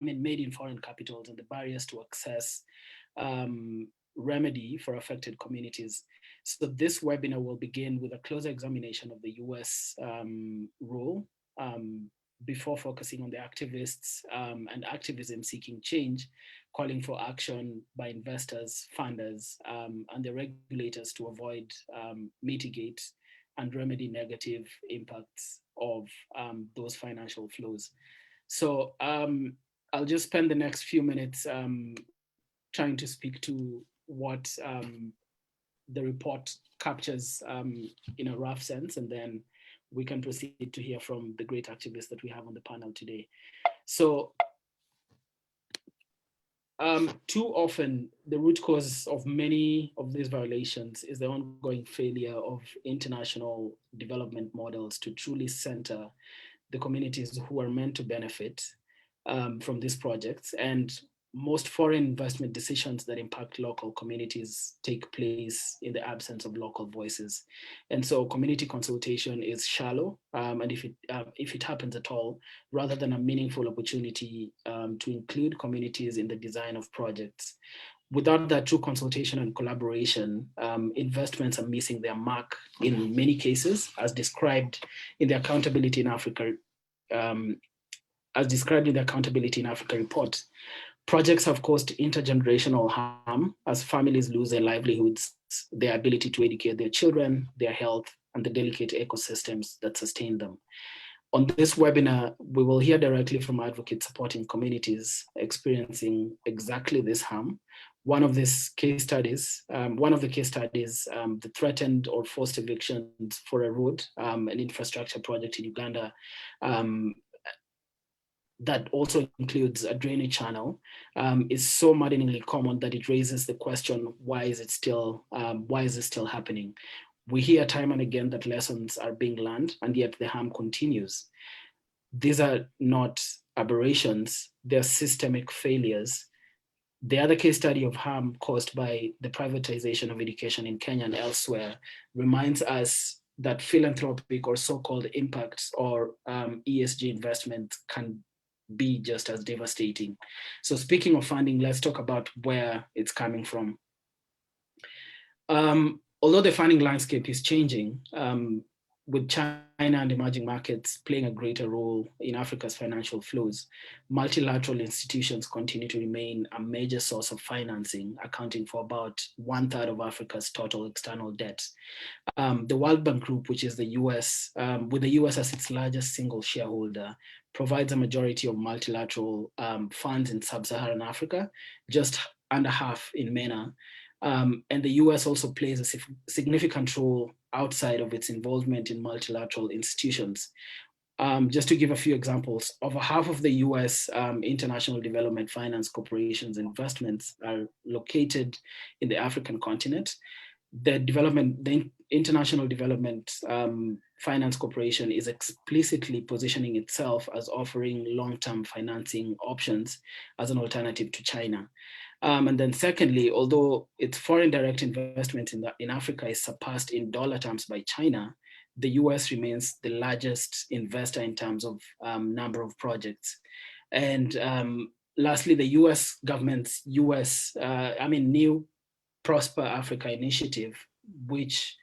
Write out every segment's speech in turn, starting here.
made in foreign capitals and the barriers to access remedy for affected communities. So this webinar will begin with a closer examination of the US role before focusing on the activists and activism seeking change, calling for action by investors, funders, and the regulators to avoid, mitigate, and remedy negative impacts of those financial flows. So I'll just spend the next few minutes trying to speak to what the report captures in a rough sense, and then we can proceed to hear from the great activists that we have on the panel today. So too often, the root cause of many of these violations is the ongoing failure of international development models to truly center the communities who are meant to benefit from these projects. And most foreign investment decisions that impact local communities take place in the absence of local voices. And so community consultation is shallow, and if it happens at all, rather than a meaningful opportunity to include communities in the design of projects. Without that true consultation and collaboration, investments are missing their mark in many cases, as described in the Accountability in Africa report. Projects have caused intergenerational harm as families lose their livelihoods, their ability to educate their children, their health, and the delicate ecosystems that sustain them. On this webinar, we will hear directly from advocates supporting communities experiencing exactly this harm. One of the case studies, the threatened or forced evictions for a road, an infrastructure project in Uganda, that also includes a drainage channel, is so maddeningly common that it raises the question: why is this still happening? We hear time and again that lessons are being learned, and yet the harm continues. These are not aberrations; they're systemic failures. The other case study of harm caused by the privatization of education in Kenya and elsewhere reminds us that philanthropic or so-called impacts or ESG investments can be just as devastating. So speaking of funding, let's talk about where it's coming from. Although the funding landscape is changing, with China and emerging markets playing a greater role in Africa's financial flows, multilateral institutions continue to remain a major source of financing, accounting for about 1/3 of Africa's total external debt. The World Bank Group, which is the US, with the US as its largest single shareholder, provides a majority of multilateral funds in sub-Saharan Africa, just under half in MENA. And the US also plays a significant role outside of its involvement in multilateral institutions. Just to give a few examples, over half of the US International Development Finance Corporation's investments are located in the African continent. The International Development Finance Corporation is explicitly positioning itself as offering long-term financing options as an alternative to China. And then secondly, although its foreign direct investment in Africa is surpassed in dollar terms by China, the US remains the largest investor in terms of number of projects. And lastly, the US government's new Prosper Africa initiative, which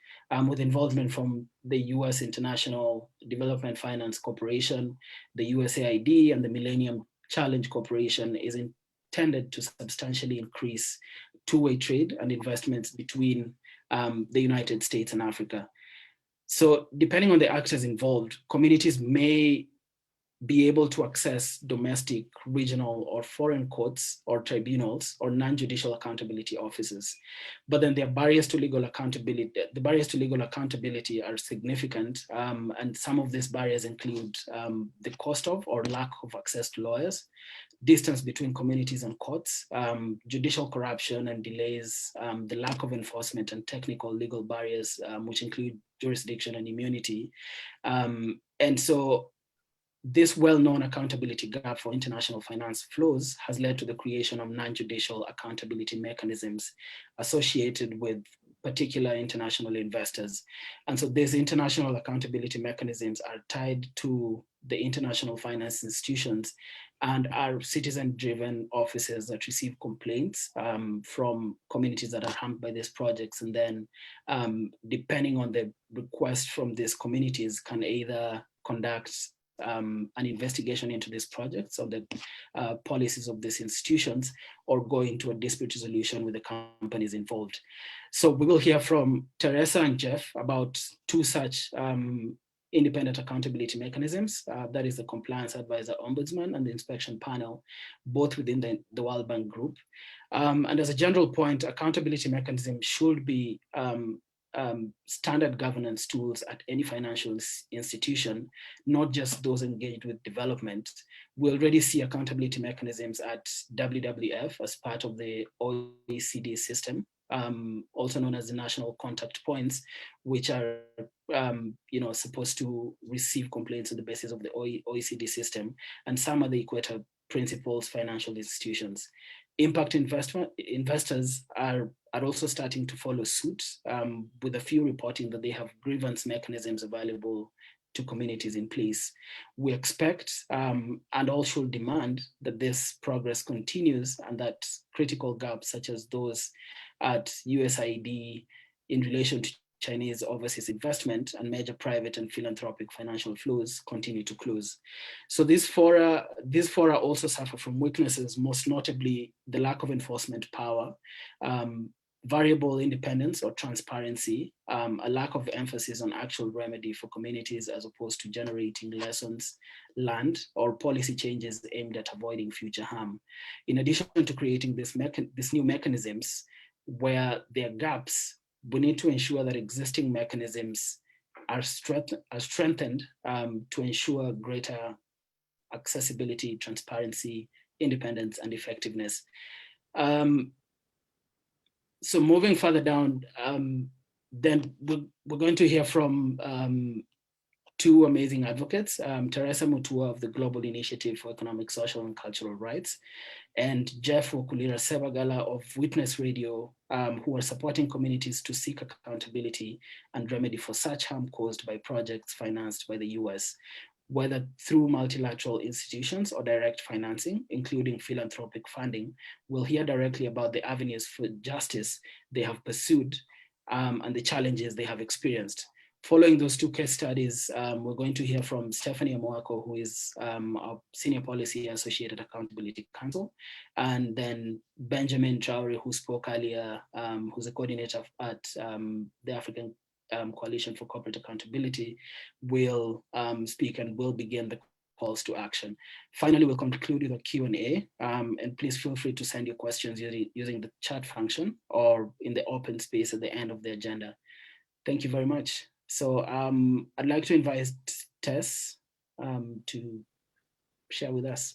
with involvement from the US International Development Finance Corporation, the USAID, and the Millennium Challenge Corporation, is intended to substantially increase two-way trade and investments between the United States and Africa. So depending on the actors involved, communities may be able to access domestic, regional, or foreign courts or tribunals or non-judicial accountability offices. But then the barriers to legal accountability are significant, and some of these barriers include the cost of or lack of access to lawyers, distance between communities and courts, judicial corruption and delays, the lack of enforcement and technical legal barriers, which include jurisdiction and immunity. And so this well-known accountability gap for international finance flows has led to the creation of non-judicial accountability mechanisms associated with particular international investors. And so these international accountability mechanisms are tied to the international finance institutions and are citizen-driven offices that receive complaints from communities that are harmed by these projects, and then depending on the request from these communities, can either conduct an investigation into these projects or the policies of these institutions, or go into a dispute resolution with the companies involved. So we will hear from Teresa and Jeff about two such independent accountability mechanisms, that is the Compliance Advisor Ombudsman and the Inspection Panel, both within the World Bank Group. And as a general point, accountability mechanisms should be standard governance tools at any financial institution, not just those engaged with development. We already see accountability mechanisms at WWF as part of the OECD system, also known as the national contact points, which are supposed to receive complaints on the basis of the OECD system, and some are the Equator Principles financial institutions. Impact investors are also starting to follow suit, with a few reporting that they have grievance mechanisms available to communities in place. We expect and all should demand that this progress continues, and that critical gaps such as those at USAID in relation to Chinese overseas investment and major private and philanthropic financial flows continue to close. So these fora also suffer from weaknesses, most notably the lack of enforcement power, variable independence or transparency, a lack of emphasis on actual remedy for communities as opposed to generating lessons learned or policy changes aimed at avoiding future harm. In addition to creating these new mechanisms, where there are gaps, we need to ensure that existing mechanisms are strengthened to ensure greater accessibility, transparency, independence, and effectiveness. So moving further down, then we're going to hear from two amazing advocates, Teresa Mutua of the Global Initiative for Economic, Social, and Cultural Rights, and Jeff Wokulira Ssebaggala of Witness Radio, who are supporting communities to seek accountability and remedy for such harm caused by projects financed by the US, whether through multilateral institutions or direct financing, including philanthropic funding. We'll hear directly about the avenues for justice they have pursued and the challenges they have experienced. Following those two case studies, we're going to hear from Stephanie Amoako, who is our Senior Policy Associate at Accountability Counsel, and then Benjamin Traoré, who spoke earlier, who's a coordinator at the African Coalition for Corporate Accountability, will speak and will begin the calls to action. Finally, we'll conclude with a Q&A, and please feel free to send your questions using the chat function or in the open space at the end of the agenda. Thank you very much. So I'd like to invite Tess to share with us.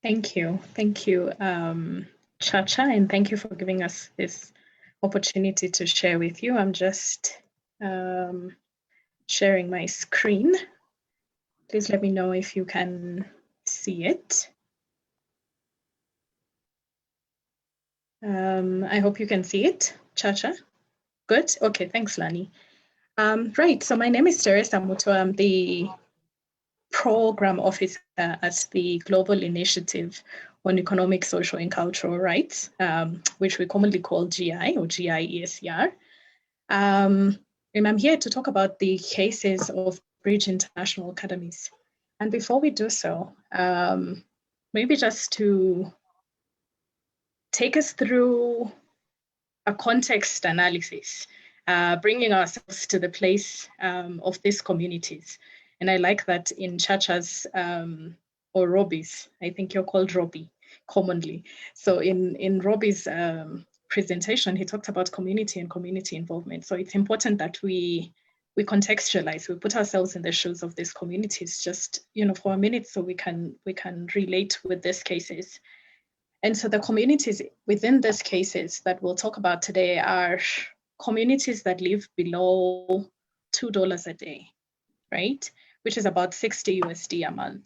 Thank you, Chacha, and thank you for giving us this opportunity to share with you. I'm just sharing my screen. Please let me know if you can see it. I hope you can see it, Chacha. Good, okay, thanks, Lani. Right, so my name is Teresa Mutua. I'm the Program Officer at the Global Initiative on Economic, Social, and Cultural Rights, which we commonly call GI or GIESR. And I'm here to talk about the cases of Bridge International Academies. And before we do so, maybe just to take us through a context analysis, bringing ourselves to the place of these communities. And I like that in Chacha's or Robi's, I think you're called Robi commonly. So in Robi's presentation, he talked about community and community involvement. So it's important that we contextualize, we put ourselves in the shoes of these communities just, for a minute, so we can relate with these cases. And so the communities within these cases that we'll talk about today are communities that live below $2 a day, right? Which is about 60 USD a month.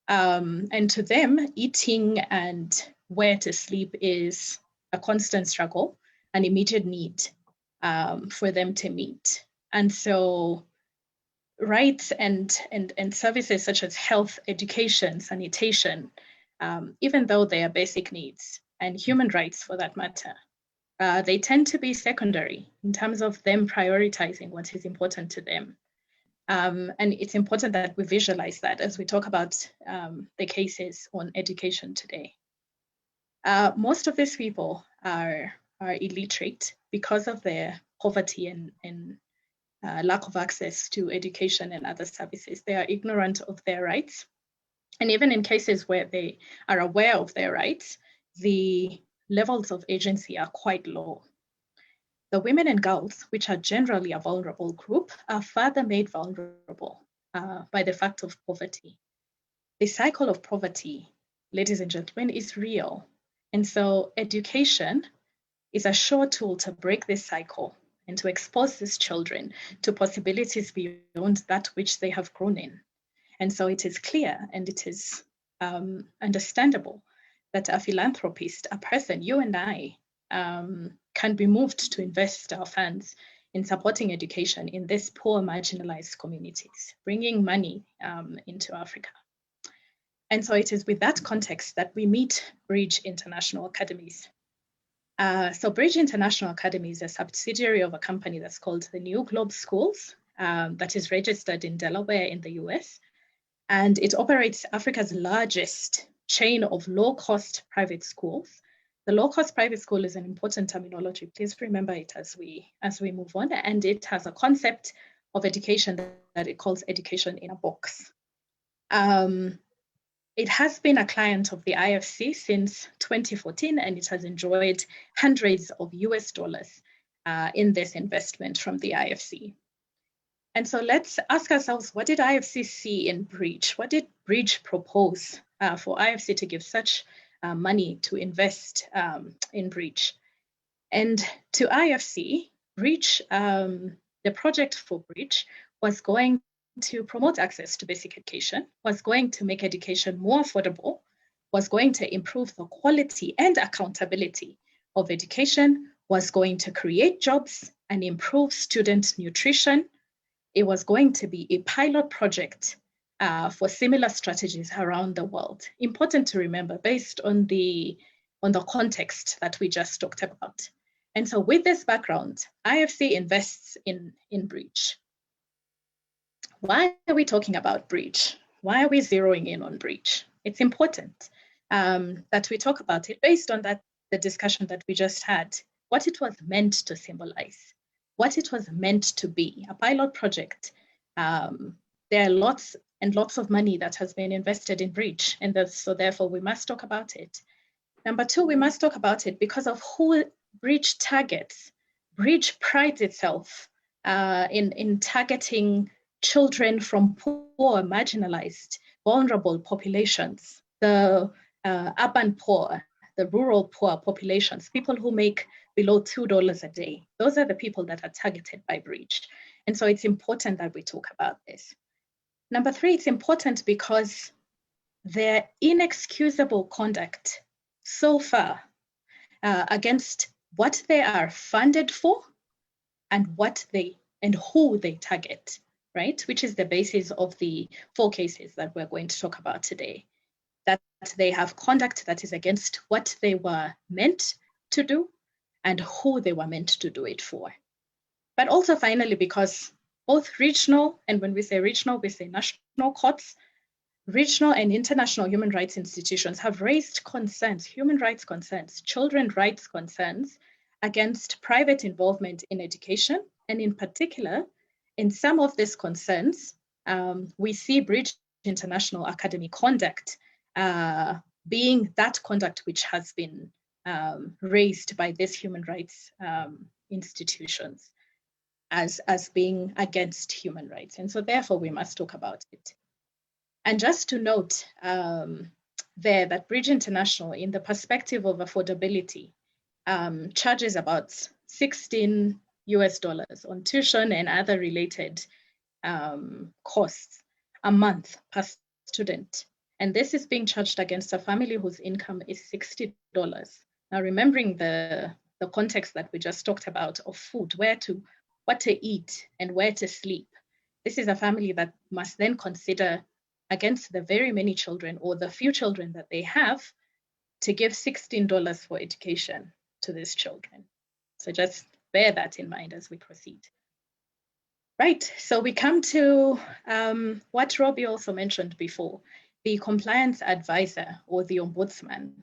And to them, eating and where to sleep is a constant struggle, an immediate need for them to meet. And so rights and services such as health, education, sanitation, even though they are basic needs, and human rights for that matter, they tend to be secondary in terms of them prioritizing what is important to them. And it's important that we visualize that as we talk about the cases on education today. Most of these people are illiterate because of their poverty and lack of access to education and other services. They are ignorant of their rights. And even in cases where they are aware of their rights, the levels of agency are quite low. The women and girls, which are generally a vulnerable group, are further made vulnerable by the fact of poverty. The cycle of poverty, ladies and gentlemen, is real. And so education is a sure tool to break this cycle and to expose these children to possibilities beyond that which they have grown in. And so it is clear and it is understandable that a philanthropist, a person, you and I, can be moved to invest our funds in supporting education in these poor, marginalized communities, bringing money into Africa. And so it is with that context that we meet Bridge International Academies. So Bridge International Academy is a subsidiary of a company that's called the New Globe Schools, that is registered in Delaware in the US. And it operates Africa's largest chain of low-cost private schools. The low-cost private school is an important terminology. Please remember it as we move on. And it has a concept of education that it calls education in a box. It has been a client of the IFC since 2014, and it has enjoyed hundreds of US dollars in this investment from the IFC. And so let's ask ourselves, what did IFC see in Bridge? What did Bridge propose for IFC to give such money to invest in Bridge? And to IFC, Bridge, the project for Bridge was going to promote access to basic education, was going to make education more affordable, was going to improve the quality and accountability of education, was going to create jobs and improve student nutrition. It was going to be a pilot project for similar strategies around the world. Important to remember based on the context that we just talked about. And so with this background, IFC invests in Bridge. Why are we talking about Bridge? Why are we zeroing in on Bridge? It's important that we talk about it based on the discussion that we just had, what it was meant to symbolize, what it was meant to be, a pilot project. There are lots and lots of money that has been invested in Bridge, and so therefore we must talk about it. Number two, we must talk about it because of who Bridge targets. Bridge prides itself in targeting children from poor, marginalized, vulnerable populations, the urban poor, the rural poor populations, people who make below $2 a day. Those are the people that are targeted by Bridge. And so it's important that we talk about this. Number three, it's important because their inexcusable conduct so far against what they are funded for and who they target, right? Which is the basis of the 4 cases that we're going to talk about today. That they have conduct that is against what they were meant to do and who they were meant to do it for. But also finally, because both regional, and when we say regional, we say national courts, regional and international human rights institutions have raised concerns, human rights concerns, children's rights concerns against private involvement in education. And in particular, in some of these concerns, we see Bridge International Academy conduct being that conduct which has been raised by these human rights institutions as being against human rights. And so therefore we must talk about it. And just to note there that Bridge International, in the perspective of affordability, charges about $16 on tuition and other related costs a month per student. And this is being charged against a family whose income is $60. Now, remembering the context that we just talked about of food, what what to eat and where to sleep. This is a family that must then consider against the very many children or the few children that they have to give $16 for education to these children. So just bear that in mind as we proceed. Right, so we come to what Robi also mentioned before, the compliance advisor or the ombudsman.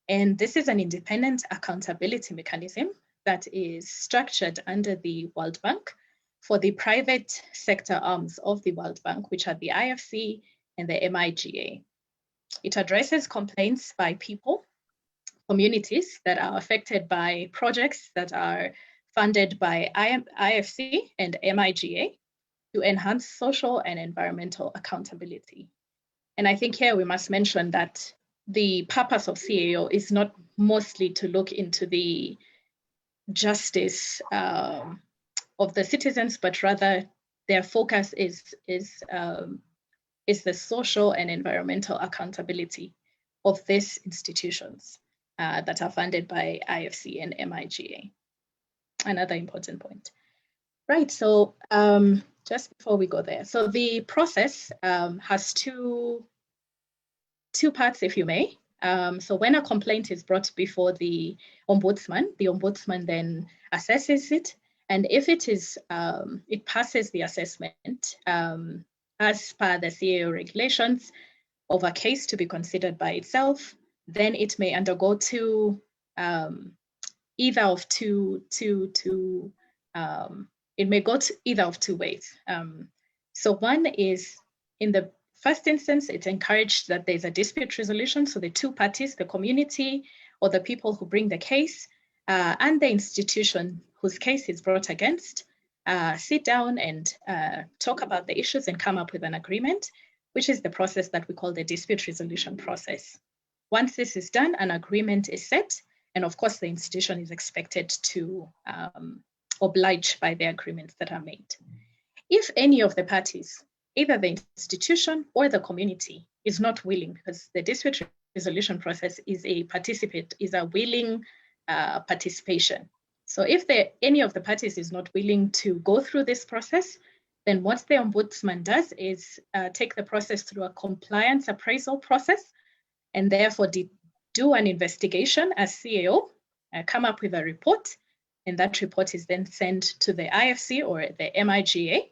And this is an independent accountability mechanism that is structured under the World Bank for the private sector arms of the World Bank, which are the IFC and the MIGA. It addresses complaints by people, communities that are affected by projects that are funded by IFC and MIGA to enhance social and environmental accountability. And I think here we must mention that the purpose of CAO is not mostly to look into the justice of the citizens, but rather their focus is the social and environmental accountability of these institutions that are funded by IFC and MIGA. Another important point. Right, so just before we go there, so the process has two parts, if you may. So when a complaint is brought before the ombudsman then assesses it, and if it is it passes the assessment as per the CAO regulations of a case to be considered by itself, then it may undergo either of two it may go to either of two ways. So one is, in the first instance, it's encouraged that there's a dispute resolution. So the two parties, the community or the people who bring the case and the institution whose case is brought against, sit down and talk about the issues and come up with an agreement, which is the process that we call the dispute resolution process. Once this is done, an agreement is set, and of course the institution is expected to oblige by the agreements that are made. If any of the parties, either the institution or the community, is not willing, because the dispute resolution process is a willing participation. So if any of the parties is not willing to go through this process, then what the ombudsman does is take the process through a compliance appraisal process, and therefore do an investigation as CAO, come up with a report, and that report is then sent to the IFC or the MIGA,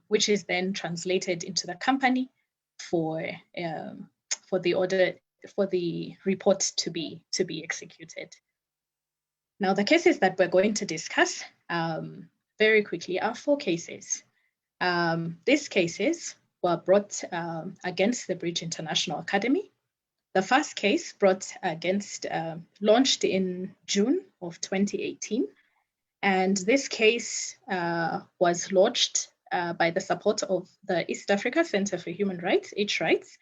which is then translated into the company for the report to be executed. Now, the cases that we're going to discuss very quickly are 4 cases. These cases were brought against the Bridge International Academy. The first case launched in June of 2018. And this case was lodged by the support of the East Africa Center for Human Rights, H-Rights.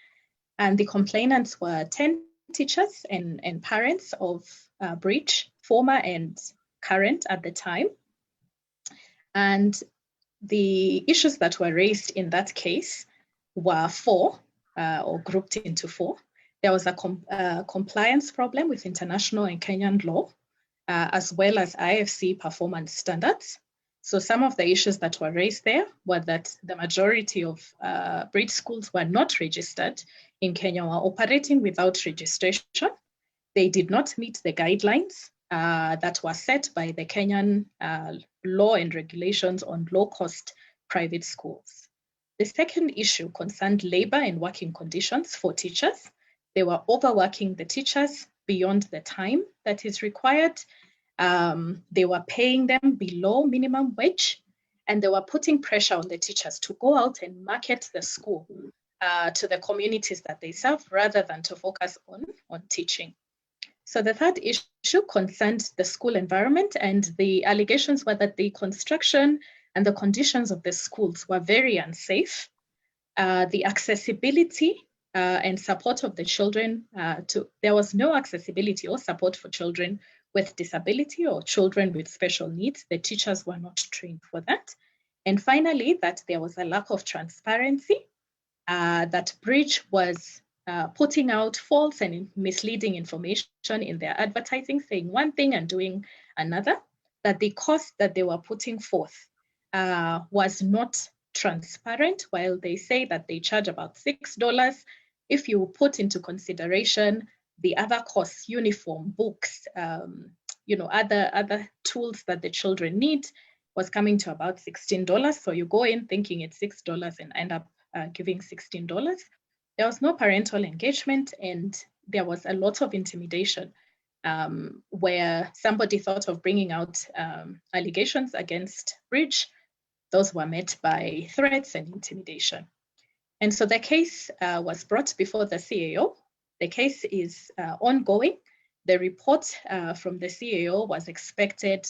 And the complainants were 10 teachers and parents of Bridge, former and current at the time. And the issues that were raised in that case were 4, or grouped into 4. There was a compliance problem with international and Kenyan law, as well as IFC performance standards. So some of the issues that were raised there were that the majority of Bridge schools were not registered in Kenya, were operating without registration. They did not meet the guidelines that were set by the Kenyan law and regulations on low-cost private schools. The second issue concerned labor and working conditions for teachers. They were overworking the teachers beyond the time that is required. They were paying them below minimum wage, and they were putting pressure on the teachers to go out and market the school to the communities that they serve rather than to focus on teaching. So the third issue concerned the school environment, and the allegations were that the construction and the conditions of the schools were very unsafe. The accessibility and support of the children, there was no accessibility or support for children with disability or children with special needs. The teachers were not trained for that. And finally, that there was a lack of transparency, that Bridge was putting out false and misleading information in their advertising, saying one thing and doing another. that the cost that they were putting forth was not transparent. While they say that they charge about $6, if you put into consideration the other costs, uniform, books, other tools that the children need, was coming to about $16. So you go in thinking it's $6 and end up giving $16. There was no parental engagement, and there was a lot of intimidation, where somebody thought of bringing out allegations against Bridge. Those were met by threats and intimidation. And so the case was brought before the CAO. The case is ongoing. The report from the CAO was expected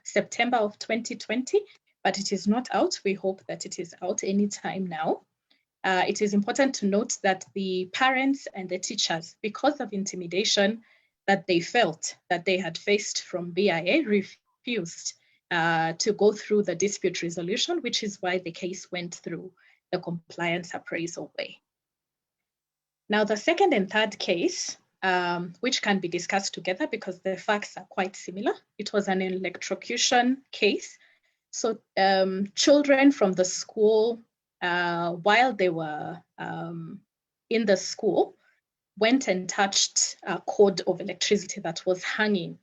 September of 2020, but it is not out. We hope that it is out anytime now. It is important to note that the parents and the teachers, because of intimidation that they felt that they had faced from BIA, refused to go through the dispute resolution, which is why the case went through the compliance appraisal way. Now, the second and third case, which can be discussed together because the facts are quite similar. It was an electrocution case. So children from the school, while they were in the school, went and touched a cord of electricity that was hanging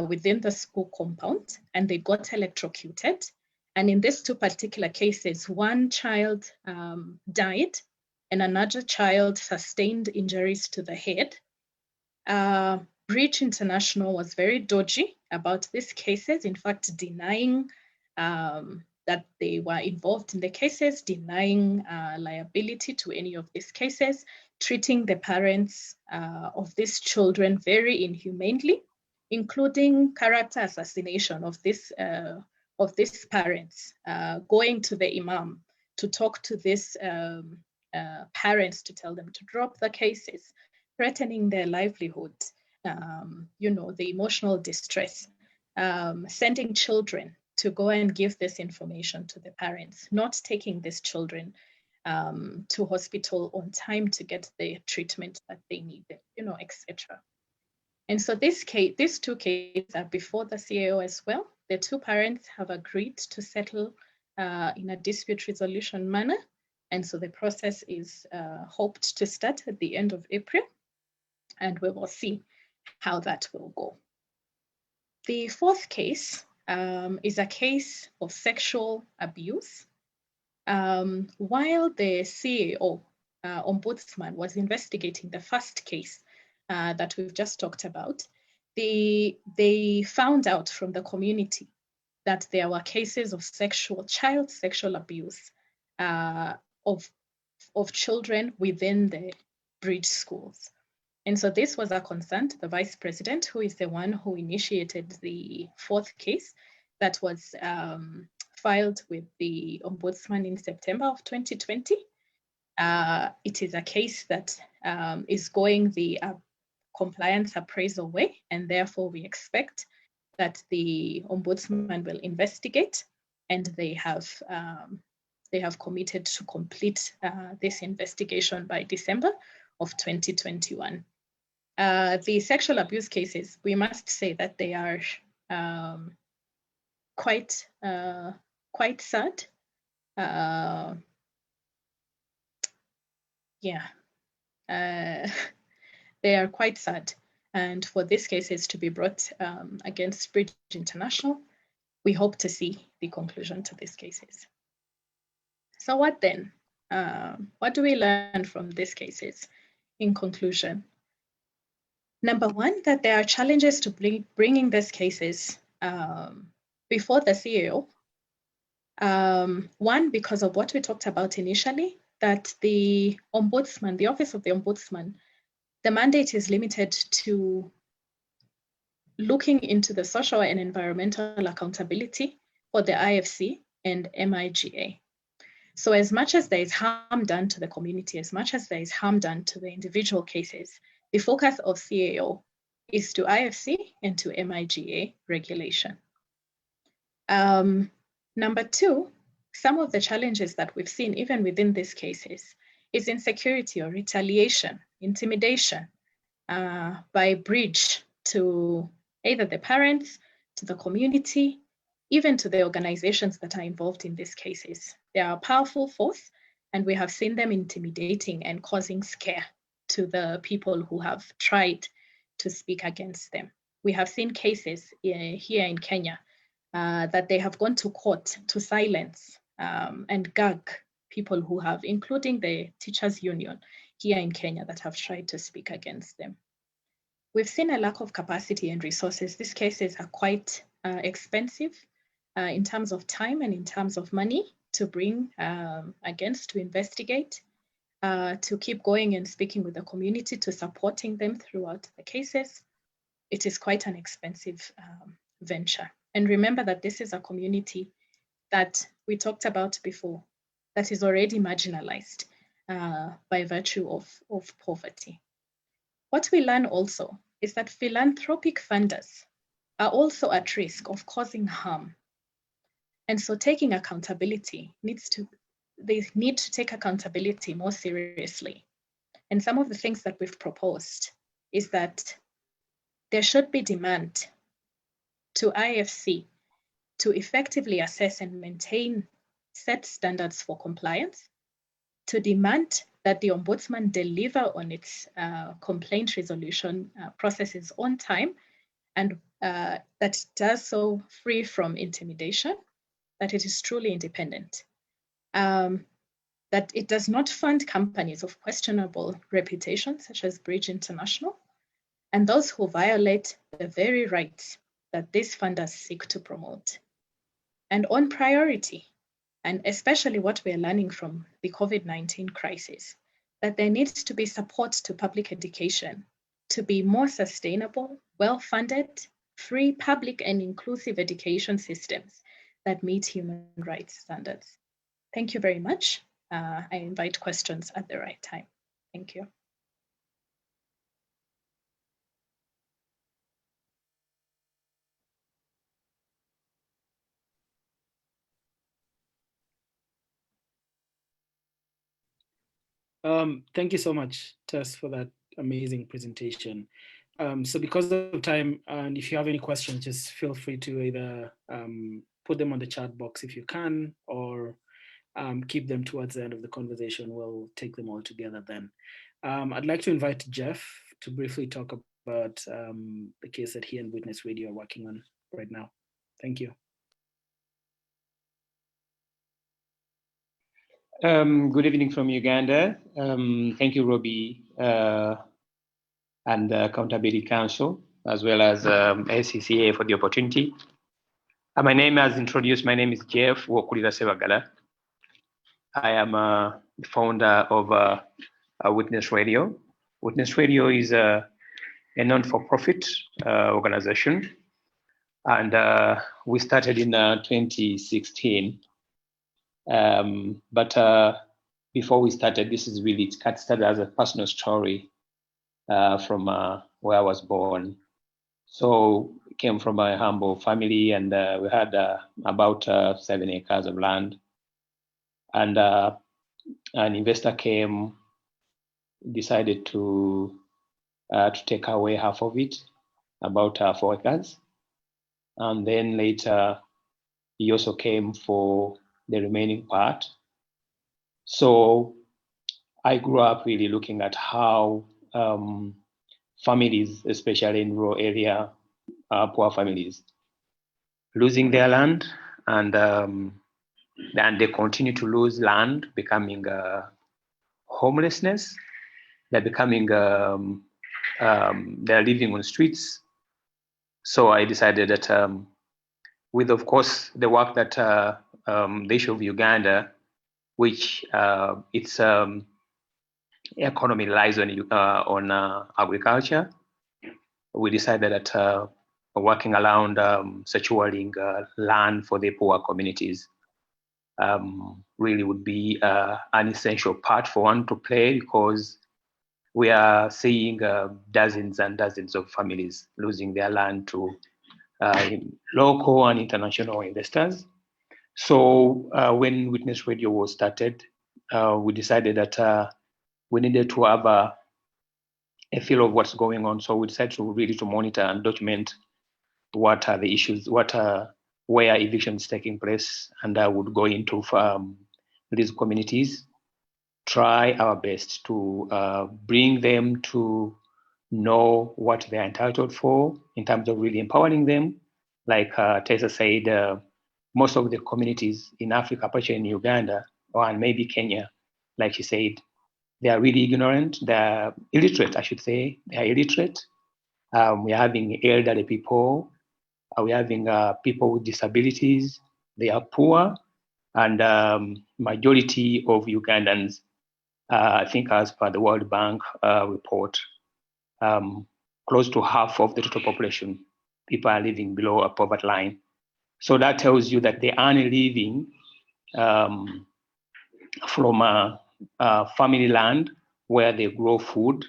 within the school compound, and they got electrocuted. And in these two particular cases, one child died and another child sustained injuries to the head. Bridge International was very dodgy about these cases, in fact, denying that they were involved in the cases, denying liability to any of these cases, treating the parents of these children very inhumanely, including character assassination of these parents, going to the imam to talk to these parents to tell them to drop the cases, threatening their livelihood, the emotional distress, sending children to go and give this information to the parents, not taking these children to hospital on time to get the treatment that they needed, etc. And so these two cases are before the CAO as well. The two parents have agreed to settle in a dispute resolution manner. And so the process is hoped to start at the end of April, and we will see how that will go. The fourth case is a case of sexual abuse. While the CAO ombudsman was investigating the first case that we've just talked about, they found out from the community that there were cases of child sexual abuse of children within the Bridge schools. And so this was a concern to the vice president, who is the one who initiated the fourth case that was filed with the ombudsman in September of 2020. It is a case that is going the compliance appraisal way, and therefore we expect that the ombudsman will investigate, and they have committed to complete this investigation by December of 2021. The sexual abuse cases, we must say that they are quite sad. They are quite sad. And for these cases to be brought against Bridge International, we hope to see the conclusion to these cases. So what then? What do we learn from these cases in conclusion? Number one, that there are challenges to bringing these cases before the CAO. One, because of what we talked about initially, that the ombudsman, the office of the ombudsman, the mandate is limited to looking into the social and environmental accountability for the IFC and MIGA. So as much as there is harm done to the community, as much as there is harm done to the individual cases, the focus of CAO is to IFC and to MIGA regulation. Number two, some of the challenges that we've seen even within these cases is insecurity or retaliation, intimidation by Bridge to either the parents, to the community, even to the organizations that are involved in these cases. They are a powerful force, and we have seen them intimidating and causing scare to the people who have tried to speak against them. We have seen cases here in Kenya that they have gone to court to silence and gag people who have, including the teachers union here in Kenya, that have tried to speak against them. We've seen a lack of capacity and resources. These cases are quite expensive in terms of time and in terms of money to bring against, to investigate, to keep going and speaking with the community, to supporting them throughout the cases. It is quite an expensive venture. And remember that this is a community that we talked about before, that is already marginalized by virtue of poverty. What we learn also is that philanthropic funders are also at risk of causing harm. And so taking accountability they need to take accountability more seriously. And some of the things that we've proposed is that there should be demand to IFC to effectively assess and maintain set standards for compliance, to demand that the Ombudsman deliver on its complaint resolution processes on time, and that it does so free from intimidation, that it is truly independent, that it does not fund companies of questionable reputation, such as Bridge International, and those who violate the very rights that these funders seek to promote. And on priority, and especially what we're learning from the COVID-19 crisis, that there needs to be support to public education to be more sustainable, well-funded, free, public, and inclusive education systems that meet human rights standards. Thank you very much. I invite questions at the right time. Thank you. Thank you so much, Tess, for that amazing presentation. So because of time, and if you have any questions, just feel free to either put them on the chat box if you can, or keep them towards the end of the conversation. We'll take them all together then. I'd like to invite Jeff to briefly talk about the case that he and Witness Radio are working on right now. Thank you. Good evening from Uganda. Thank you, Robi, and the Accountability Council, as well as ACCA for the opportunity. My name, as introduced, my name is Jeff Wokulira Ssebaggala. I am the founder of Witness Radio. Witness Radio is a non-for-profit organization, and we started in 2016. But before we started, it started as a personal story from where I was born. So I came from a humble family, and we had about 7 acres of land. And an investor came, decided to take away half of it, about 4 acres. And then later, he also came for the remaining part. So I grew up really looking at how families, especially in rural area, poor families, losing their land, and they continue to lose land, becoming homelessness. They're becoming, they're living on streets. So I decided that with, of course, the work that the issue of Uganda, which its economy lies on agriculture, we decided that working around securing land for the poor communities really would be an essential part for one to play, because we are seeing dozens and dozens of families losing their land to local and international investors. So when Witness Radio was started, we decided that we needed to have a feel of what's going on. So we decided to really monitor and document what are the issues, where eviction is taking place, and I would go into these communities, try our best to bring them to know what they're entitled for in terms of really empowering them. Like Teresa said, most of the communities in Africa, particularly in Uganda, and maybe Kenya, like she said, they are really ignorant. They're illiterate, I should say. They are illiterate. We're having elderly people. We're having people with disabilities. They are poor. And majority of Ugandans, I think as per the World Bank report, close to half of the total population, people are living below a poverty line. So that tells you that they are living from a family land where they grow food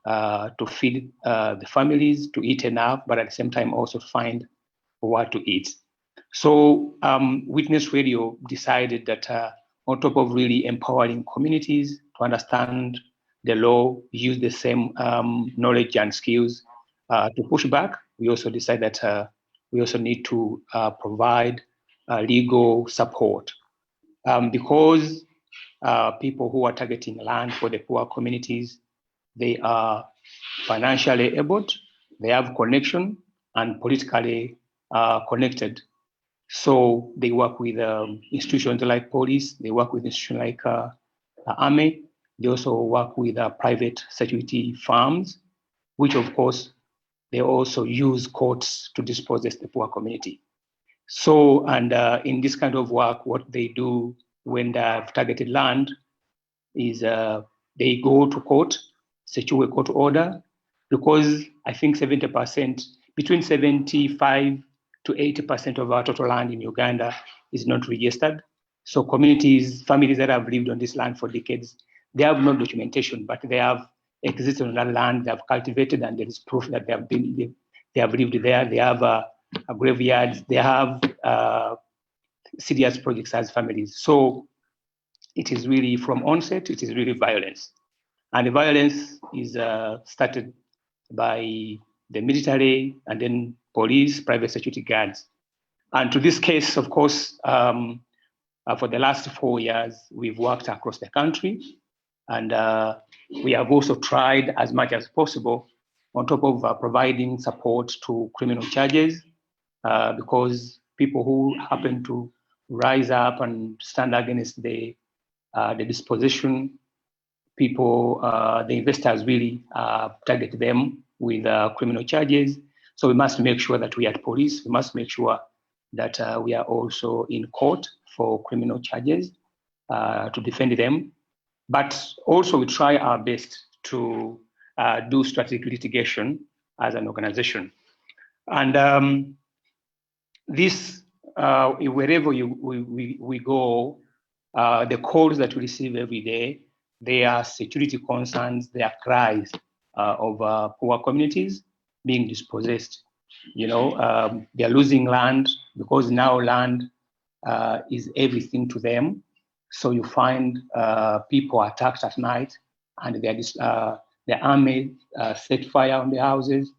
to feed the families, to eat enough, but at the same time also find what to eat. So Witness Radio decided that on top of really empowering communities to understand the law, use the same knowledge and skills to push back, we also decided that we also need to provide legal support because people who are targeting land for the poor communities, they are financially able, they have connection and politically connected. So they work with institutions like police, they work with institutions like army, they also work with private security firms, which of course, they also use courts to dispossess the poor community. So, and in this kind of work, what they do when they have targeted land is they go to court, secure a court order, because I think 70%, between 75 to 80% of our total land in Uganda is not registered. So communities, families that have lived on this land for decades, they have no documentation, but they have existed on that land, they have cultivated, and there is proof that they have lived there. They have graveyards, they have serious projects as families. So it is really from onset, it is really violence. And the violence is started by the military and then police, private security guards. And to this case, of course, for the last 4 years, we've worked across the country. And we have also tried as much as possible on top of providing support to criminal charges, because people who happen to rise up and stand against the disposition, people, the investors really target them with criminal charges. So we must make sure that we are at police. We must make sure that we are also in court for criminal charges to defend them. But also we try our best to do strategic litigation as an organization. And this, wherever we go, the calls that we receive every day, they are security concerns, they are cries of poor communities being dispossessed. You know, they are losing land because now land is everything to them. So you find people attacked at night, and the army set fire on the houses,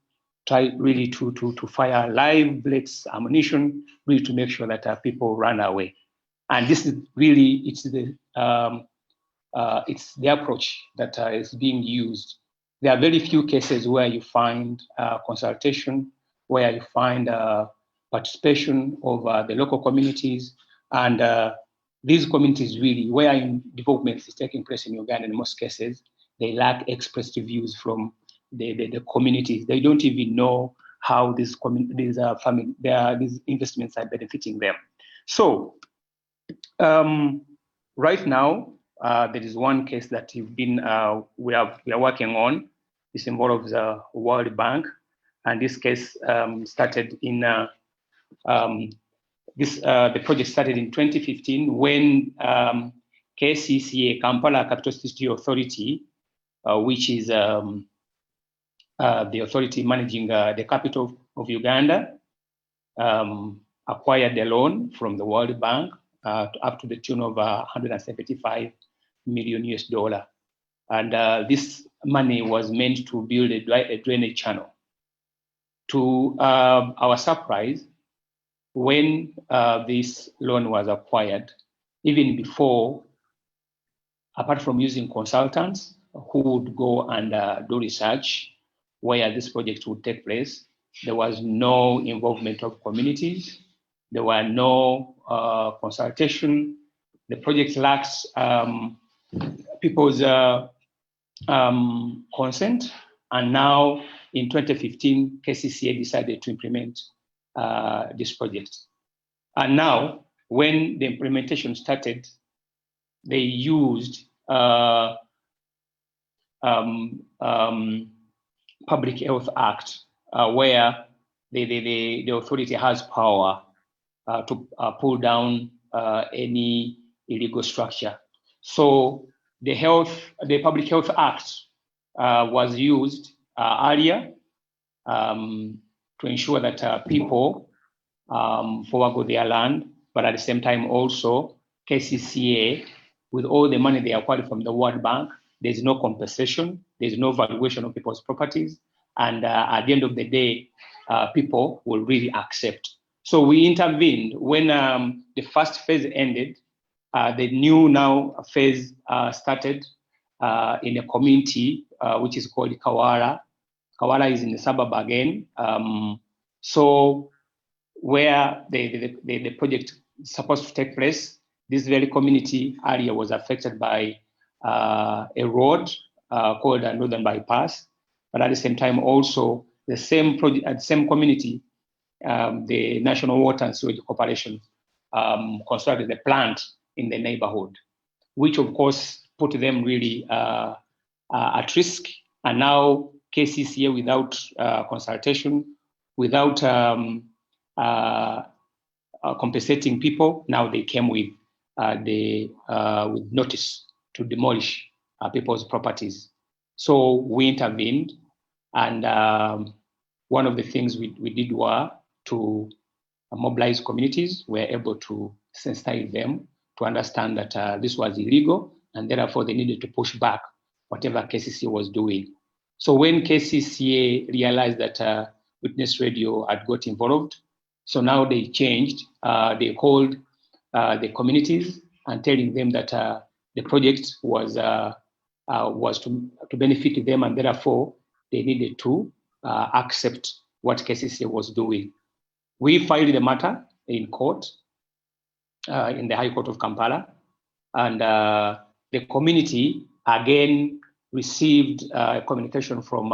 try really to fire live bullets, ammunition, really to make sure that people run away. And this is really, it's the approach that is being used. There are very few cases where you find consultation, where you find participation of the local communities. And these communities really, where development is taking place in Uganda, in most cases, they lack expressed views from the communities. They don't even know how these investments are benefiting them. So right now, there is one case that we are working on. This involves the World Bank, and this case started in the project started in 2015 when KCCA, Kampala Capital City Authority, which is the authority managing the capital of Uganda, acquired a loan from the World Bank up to the tune of $175 million US. And this money was meant to build a drainage channel. To our surprise, when this loan was acquired, even before, apart from using consultants who would go and do research where this project would take place, there was no involvement of communities. There were no consultation. The project lacks people's consent. And now in 2015, KCCA decided to implement this project. And now when the implementation started, they used Public Health Act, where the authority has power to pull down any illegal structure. So the Public Health Act was used earlier to ensure that people forego their land, but at the same time also KCCA, with all the money they acquired from the World Bank, there's no compensation, there's no valuation of people's properties, and at the end of the day, people will really accept. So we intervened when the first phase ended. The new now phase started in a community which is called Kawara. Kawara is in the suburb again. So where the project is supposed to take place, this very community area was affected by a road called a Northern Bypass. But at the same time, also the same project at the same community, the National Water and Sewage Corporation constructed a plant in the neighborhood, which of course put them really at risk. And now KCCA, without consultation, without compensating people, now they came with with notice to demolish people's properties. So we intervened, and one of the things we did were to mobilize communities. We were able to sensitize them to understand that this was illegal, and therefore they needed to push back whatever KCCA was doing. So when KCCA realized that Witness Radio had got involved, so now they changed. They called the communities and telling them that the project was to benefit them, and therefore they needed to accept what KCCA was doing. We filed the matter in court, in the High Court of Kampala, and the community again received a communication from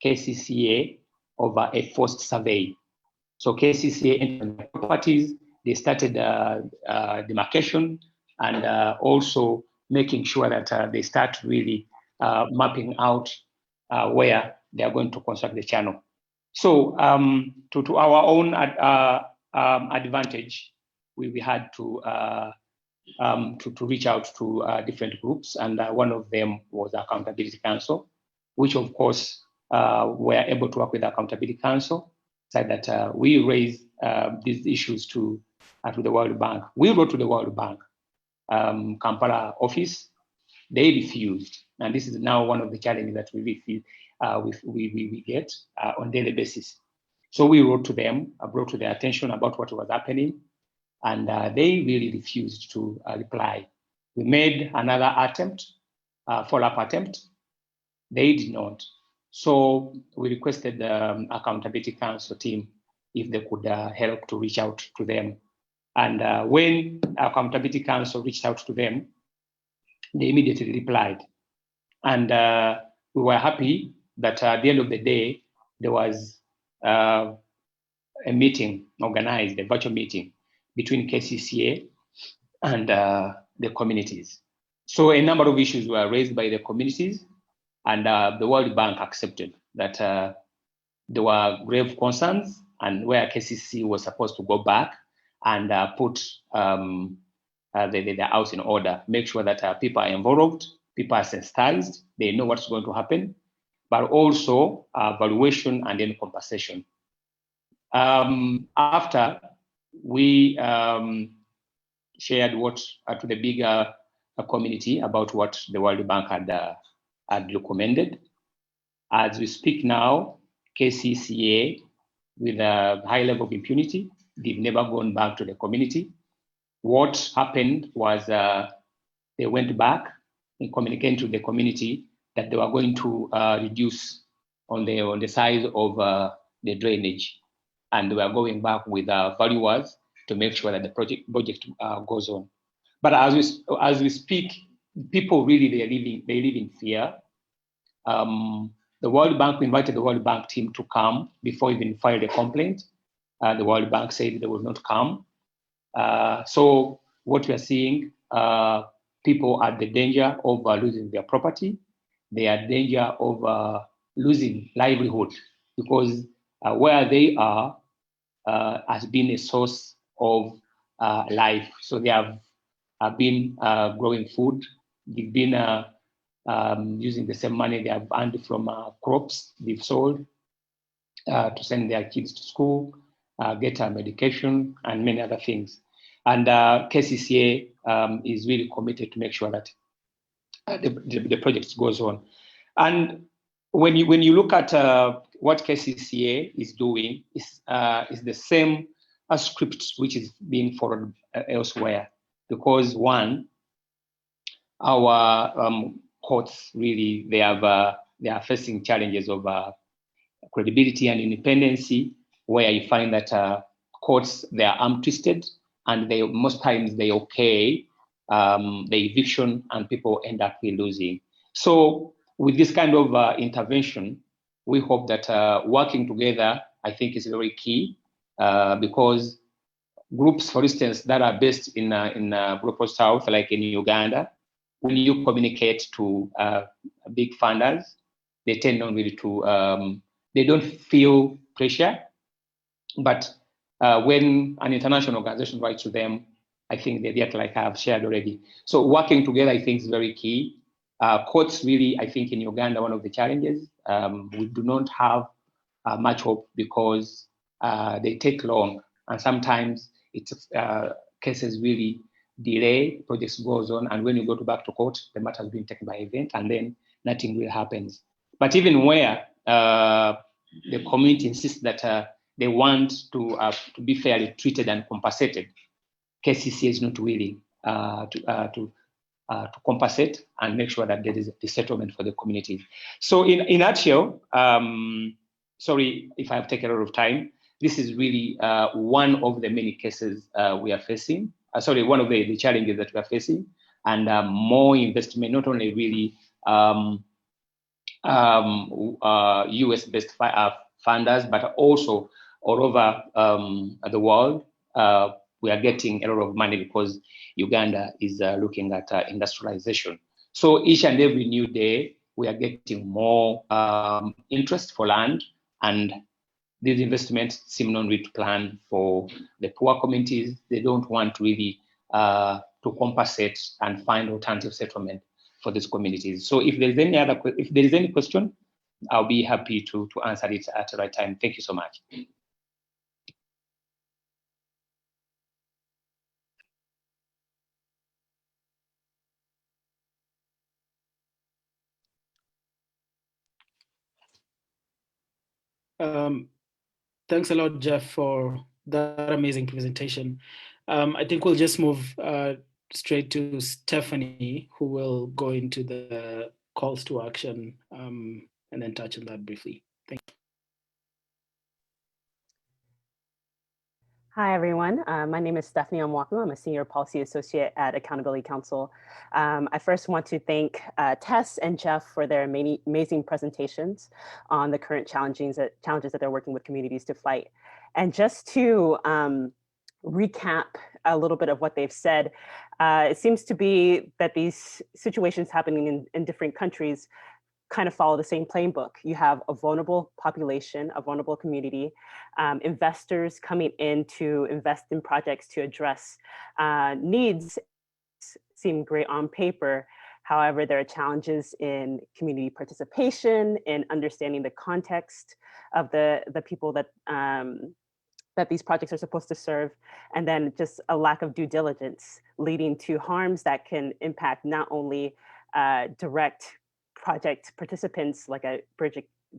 KCCA over a forced survey. So KCCA entered the properties, they started demarcation, and also making sure that they start really mapping out where they are going to construct the channel. So to our own advantage, we had to reach out to different groups, and one of them was Accountability Council, which of course were able to work with Accountability Council, said that we raised these issues to the World Bank. We wrote to the World Bank, Kampala office. They refused, and this is now one of the challenges that we get on a daily basis. So we wrote to them, brought to their attention about what was happening, and they really refused to reply. We made another attempt, follow-up attempt. They did not. So we requested the Accountability Council team if they could help to reach out to them. And when Accountability Council reached out to them, they immediately replied. And we were happy that at the end of the day, there was a meeting organized, a virtual meeting between KCCA and the communities. So a number of issues were raised by the communities, and the World Bank accepted that there were grave concerns, and where KCCA was supposed to go back and put the house in order, make sure that people are involved, people are sensitized, they know what's going to happen, but also valuation and then compensation. After we shared what to the bigger community about what the World Bank had recommended, as we speak now, KCCA with a high level of impunity. They've never gone back to the community. What happened was they went back and communicated to the community that they were going to reduce on the size of the drainage, and they were going back with valuers to make sure that the project goes on. But as we speak, people really they live in fear. The World Bank, we invited the World Bank team to come before even filed a complaint. The World Bank said they will not come. So what we are seeing, people are at the danger of losing their property. They are in danger of losing livelihood, because where they are has been a source of life. So they have been growing food. They've been using the same money they have earned from crops they've sold to send their kids to school, get medication, and many other things. And KCCA is really committed to make sure that the project goes on. And when you look at what KCCA is doing, is the same script which is being followed elsewhere. Because one, our courts really they are facing challenges of credibility and independency, where you find that courts they are arm twisted, and they most times they okay the eviction, and people end up losing. So with this kind of intervention, we hope that working together, I think, is very key, because groups, for instance, that are based in Global South, like in Uganda, when you communicate to big funders, they tend not really to, they don't feel pressure. But when an international organization writes to them, I think they get, like I've shared already. So working together, I think, is very key. Courts really, I think, in Uganda, one of the challenges, we do not have much hope, because they take long, and sometimes it's cases really delay, projects goes on, and when you go back to court, the matter has been taken by event, and then nothing really happens. But even where the community insists that they want to be fairly treated and compensated, KCCA is not willing to compensate and make sure that there is a settlement for the community. So in a nutshell, sorry if I've taken a lot of time, this is really one of the many cases we are facing. One of the challenges that we are facing, and more investment, not only really US-based funders, but also all over the world. We are getting a lot of money because Uganda is looking at industrialization. So each and every new day, we are getting more interest for land, and these investments seem not really to plan for the poor communities. They don't want really to compensate and find alternative settlement for these communities. So if there is any question, I'll be happy to answer it at the right time. Thank you so much. Thanks a lot, Jeff, for that amazing presentation. I think we'll just move straight to Stephanie, who will go into the calls to action and then touch on that briefly. Thank you. Hi, everyone. My name is Stephanie Amoako. I'm a Senior Policy Associate at Accountability Counsel. I first want to thank Tess and Jeff for their amazing presentations on the current challenges that they're working with communities to fight. And just to recap a little bit of what they've said, it seems to be that these situations happening in different countries kind of follow the same playbook. You have a vulnerable population, a vulnerable community, investors coming in to invest in projects to address needs seem great on paper. However, there are challenges in community participation, in understanding the context of the people that that these projects are supposed to serve, and then just a lack of due diligence leading to harms that can impact not only direct project participants like a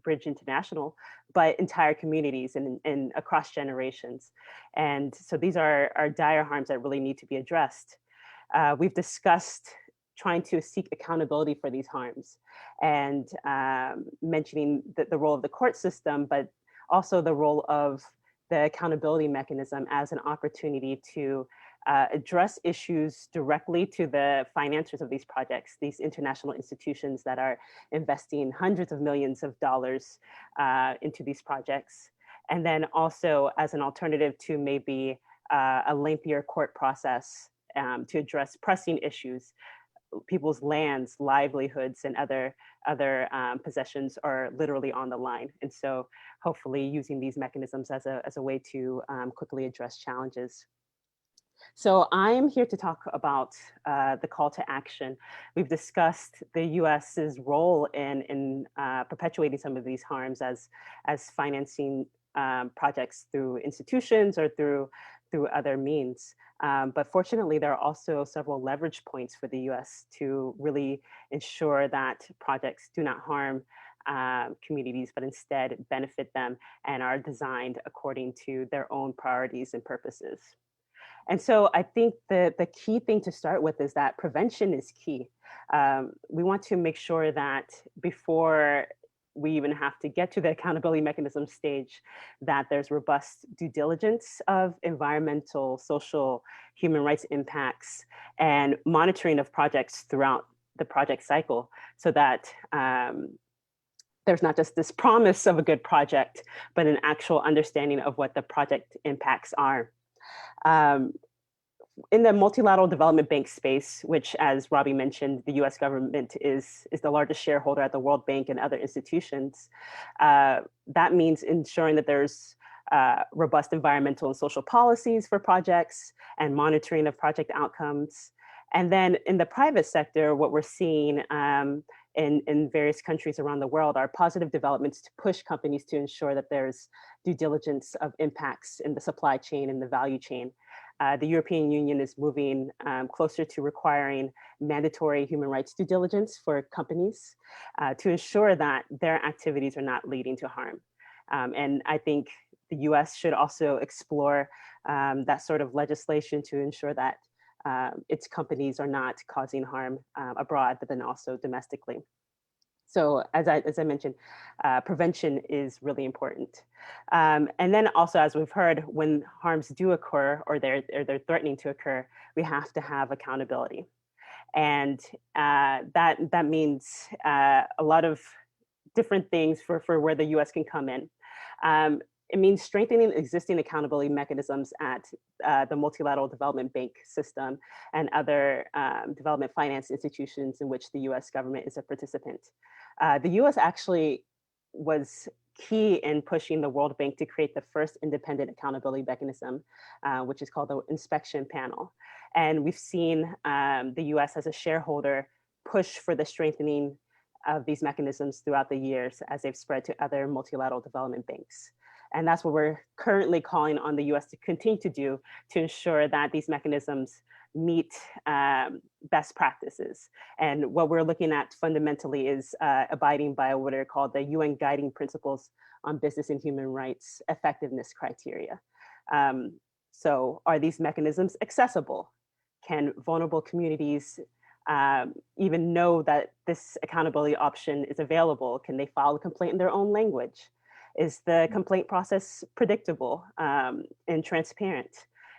Bridge International, but entire communities and across generations. And so these are dire harms that really need to be addressed. We've discussed trying to seek accountability for these harms and mentioning the role of the court system, but also the role of the accountability mechanism as an opportunity to address issues directly to the financiers of these projects, these international institutions that are investing hundreds of millions of dollars into these projects. And then also as an alternative to maybe a lengthier court process to address pressing issues. People's lands, livelihoods, and other possessions are literally on the line. And so hopefully using these mechanisms as a way to quickly address challenges. So I'm here to talk about the call to action. We've discussed the US's role in perpetuating some of these harms as financing projects through institutions or through other means. But fortunately, there are also several leverage points for the US to really ensure that projects do not harm communities, but instead benefit them and are designed according to their own priorities and purposes. And so I think the key thing to start with is that prevention is key. We want to make sure that before we even have to get to the accountability mechanism stage, that there's robust due diligence of environmental, social, human rights impacts, and monitoring of projects throughout the project cycle, so that there's not just this promise of a good project, but an actual understanding of what the project impacts are. In the multilateral development bank space, which, as Robi mentioned, the US government is the largest shareholder at the World Bank and other institutions, that means ensuring that there's robust environmental and social policies for projects and monitoring of project outcomes. And then in the private sector, what we're seeing in various countries around the world are positive developments to push companies to ensure that there's due diligence of impacts in the supply chain and the value chain. The European Union is moving closer to requiring mandatory human rights due diligence for companies to ensure that their activities are not leading to harm. And I think the US should also explore that sort of legislation to ensure that its companies are not causing harm abroad, but then also domestically. So as I mentioned, prevention is really important. And then also, as we've heard, when harms do occur or they're threatening to occur, we have to have accountability. And that means a lot of different things for where the US can come in. It means strengthening existing accountability mechanisms at the multilateral development bank system and other development finance institutions in which the US government is a participant. The US actually was key in pushing the World Bank to create the first independent accountability mechanism, which is called the Inspection Panel. And we've seen the US as a shareholder push for the strengthening of these mechanisms throughout the years as they've spread to other multilateral development banks. And that's what we're currently calling on the US to continue to do to ensure that these mechanisms meet best practices. And what we're looking at fundamentally is abiding by what are called the UN Guiding Principles on Business and Human Rights Effectiveness Criteria. So are these mechanisms accessible? Can vulnerable communities even know that this accountability option is available? Can they file a complaint in their own language? Is the complaint process predictable and transparent?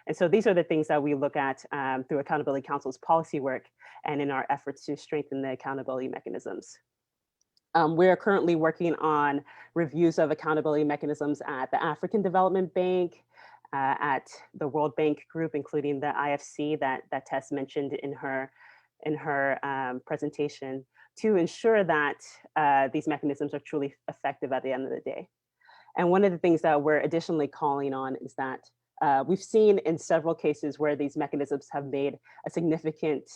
And so these are the things that we look at through Accountability Counsel's policy work and in our efforts to strengthen the accountability mechanisms. We are currently working on reviews of accountability mechanisms at the African Development Bank, at the World Bank Group, including the IFC that Tess mentioned in her presentation, to ensure that these mechanisms are truly effective at the end of the day. And one of the things that we're additionally calling on is that we've seen in several cases where these mechanisms have made a significant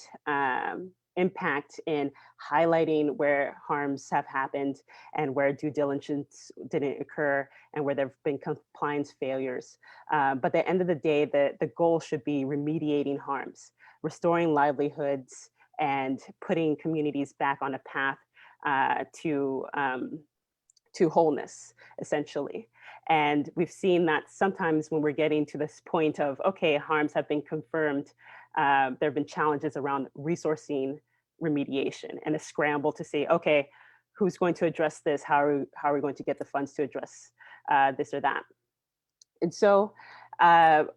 impact in highlighting where harms have happened and where due diligence didn't occur and where there have been compliance failures. But at the end of the day, the goal should be remediating harms, restoring livelihoods, and putting communities back on a path to to wholeness, essentially. And we've seen that sometimes when we're getting to this point of, okay, harms have been confirmed, there have been challenges around resourcing remediation and a scramble to say, okay, who's going to address this? How are we going to get the funds to address this or that? And so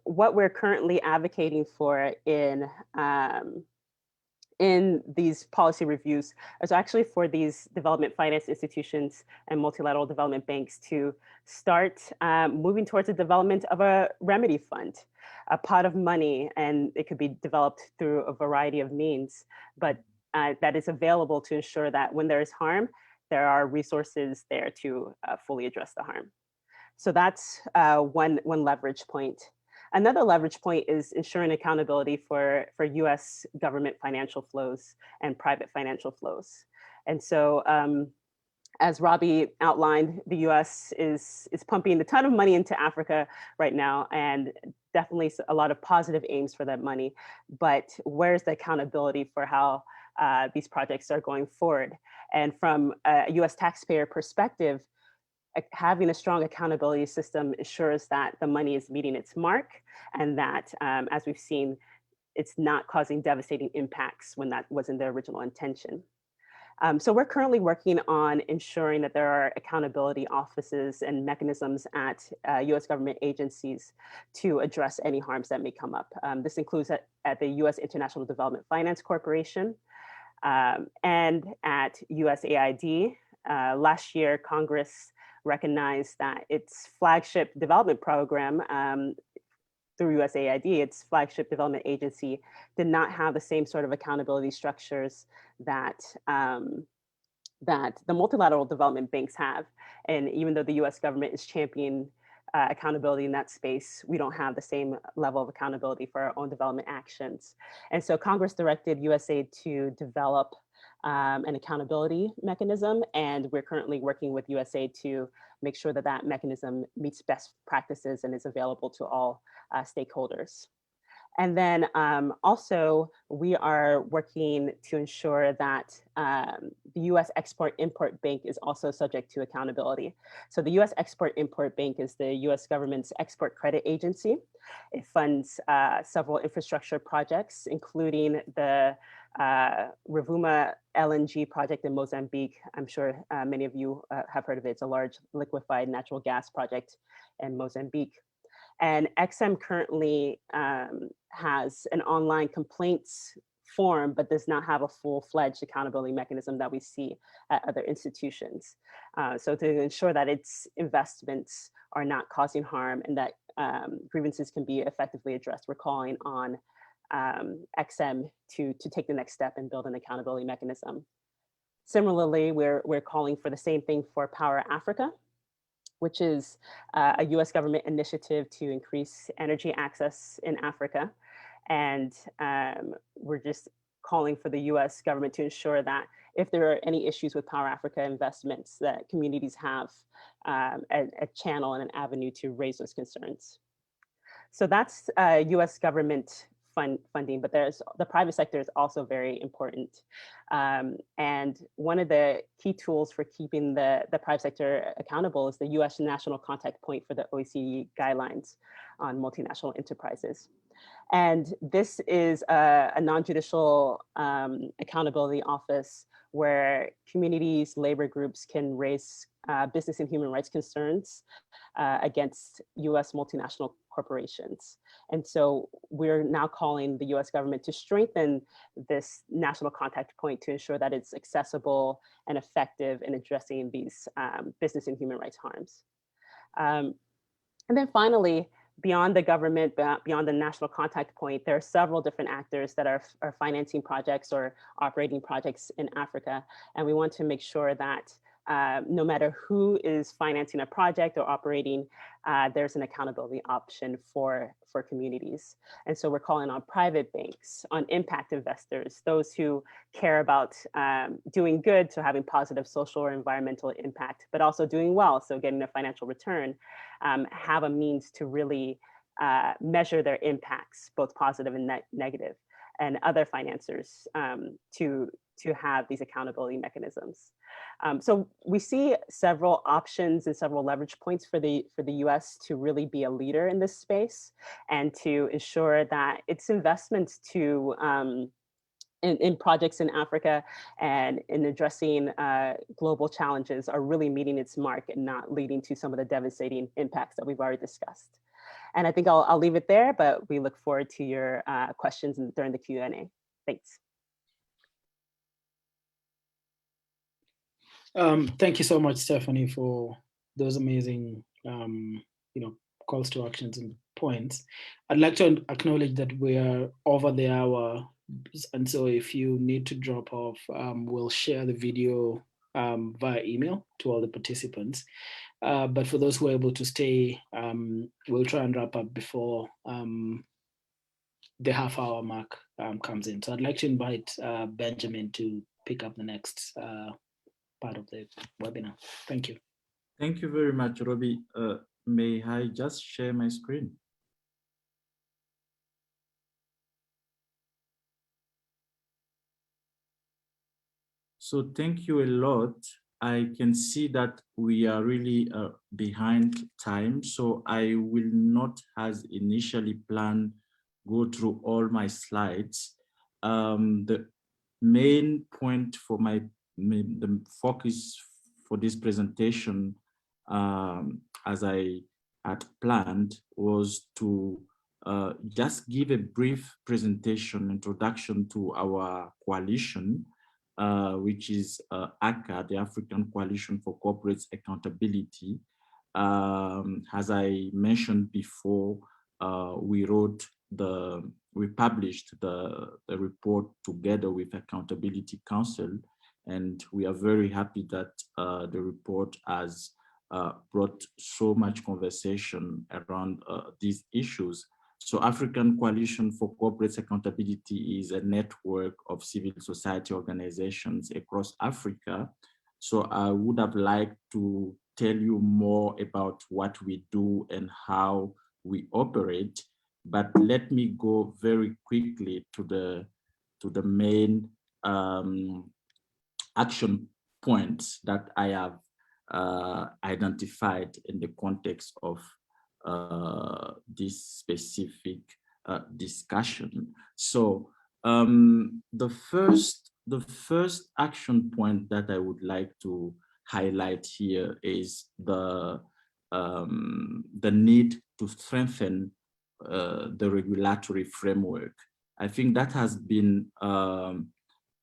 what we're currently advocating for in these policy reviews is actually for these development finance institutions and multilateral development banks to start moving towards the development of a remedy fund, a pot of money, and it could be developed through a variety of means, but that is available to ensure that when there is harm, there are resources there to fully address the harm. So that's one leverage point. Another leverage point is ensuring accountability for US government financial flows and private financial flows. And so as Robi outlined, the US is pumping a ton of money into Africa right now, and definitely a lot of positive aims for that money. But where's the accountability for how these projects are going forward? And from a US taxpayer perspective, having a strong accountability system ensures that the money is meeting its mark, and that, as we've seen, it's not causing devastating impacts when that wasn't the original intention. So we're currently working on ensuring that there are accountability offices and mechanisms at US government agencies to address any harms that may come up. This includes at the US International Development Finance Corporation and at USAID. Last year, Congress recognized that its flagship development program through USAID, its flagship development agency, did not have the same sort of accountability structures that that the multilateral development banks have. And even though the US government is championing accountability in that space, we don't have the same level of accountability for our own development actions. And so Congress directed USAID to develop an accountability mechanism, and we're currently working with USAID to make sure that that mechanism meets best practices and is available to all stakeholders. And then also we are working to ensure that the US Export-Import Bank is also subject to accountability. So the US Export-Import Bank is the US government's export credit agency. It funds several infrastructure projects, including the Rovuma LNG project in Mozambique. I'm sure many of you have heard of it. It's a large liquefied natural gas project in Mozambique. And XM currently has an online complaints form, but does not have a full-fledged accountability mechanism that we see at other institutions. So to ensure that its investments are not causing harm and that grievances can be effectively addressed, we're calling on XM to take the next step and build an accountability mechanism. Similarly, we're calling for the same thing for Power Africa, which is a US government initiative to increase energy access in Africa. And we're just calling for the US government to ensure that if there are any issues with Power Africa investments, that communities have a channel and an avenue to raise those concerns. So that's US government funding, but the private sector is also very important. And one of the key tools for keeping the private sector accountable is the US National Contact Point for the OECD guidelines on multinational enterprises. And this is a non-judicial accountability office where communities, labor groups can raise business and human rights concerns against US multinational corporations. And so we're now calling the US government to strengthen this national contact point to ensure that it's accessible and effective in addressing these business and human rights harms. And then finally, beyond the government, beyond the national contact point, there are several different actors that are financing projects or operating projects in Africa. And we want to make sure that no matter who is financing a project or operating, there's an accountability option for communities. And so we're calling on private banks, on impact investors, those who care about doing good, so having positive social or environmental impact, but also doing well, so getting a financial return, have a means to really measure their impacts, both positive and negative, and other financiers to to have these accountability mechanisms. So we see several options and several leverage points for the US to really be a leader in this space and to ensure that its investments to in projects in Africa and in addressing global challenges are really meeting its mark and not leading to some of the devastating impacts that we've already discussed. And I think I'll leave it there, but we look forward to your questions during the Q&A. Thanks. Thank you so much, Stephanie, for those amazing calls to actions and points. I'd like to acknowledge that we are over the hour. And so if you need to drop off, we'll share the video via email to all the participants. But for those who are able to stay, we'll try and wrap up before the half-hour mark comes in. So I'd like to invite Benjamin to pick up the next part of the webinar. Thank you. Thank you very much, Robi. May I just share my screen? So thank you a lot. I can see that we are really behind time, so I will not, as initially planned, go through all my slides. The main point for the focus for this presentation, as I had planned, was to just give a brief presentation, introduction to our coalition, which is ACCA, the African Coalition for Corporate Accountability. As I mentioned before, we published the report together with Accountability Counsel, and we are very happy that the report has brought so much conversation around these issues. So African Coalition for Corporate Accountability is a network of civil society organizations across Africa. So I would have liked to tell you more about what we do and how we operate, but let me go very quickly to the main action points that I have identified in the context of this specific discussion. So the first action point that I would like to highlight here is the need to strengthen the regulatory framework. I think that has been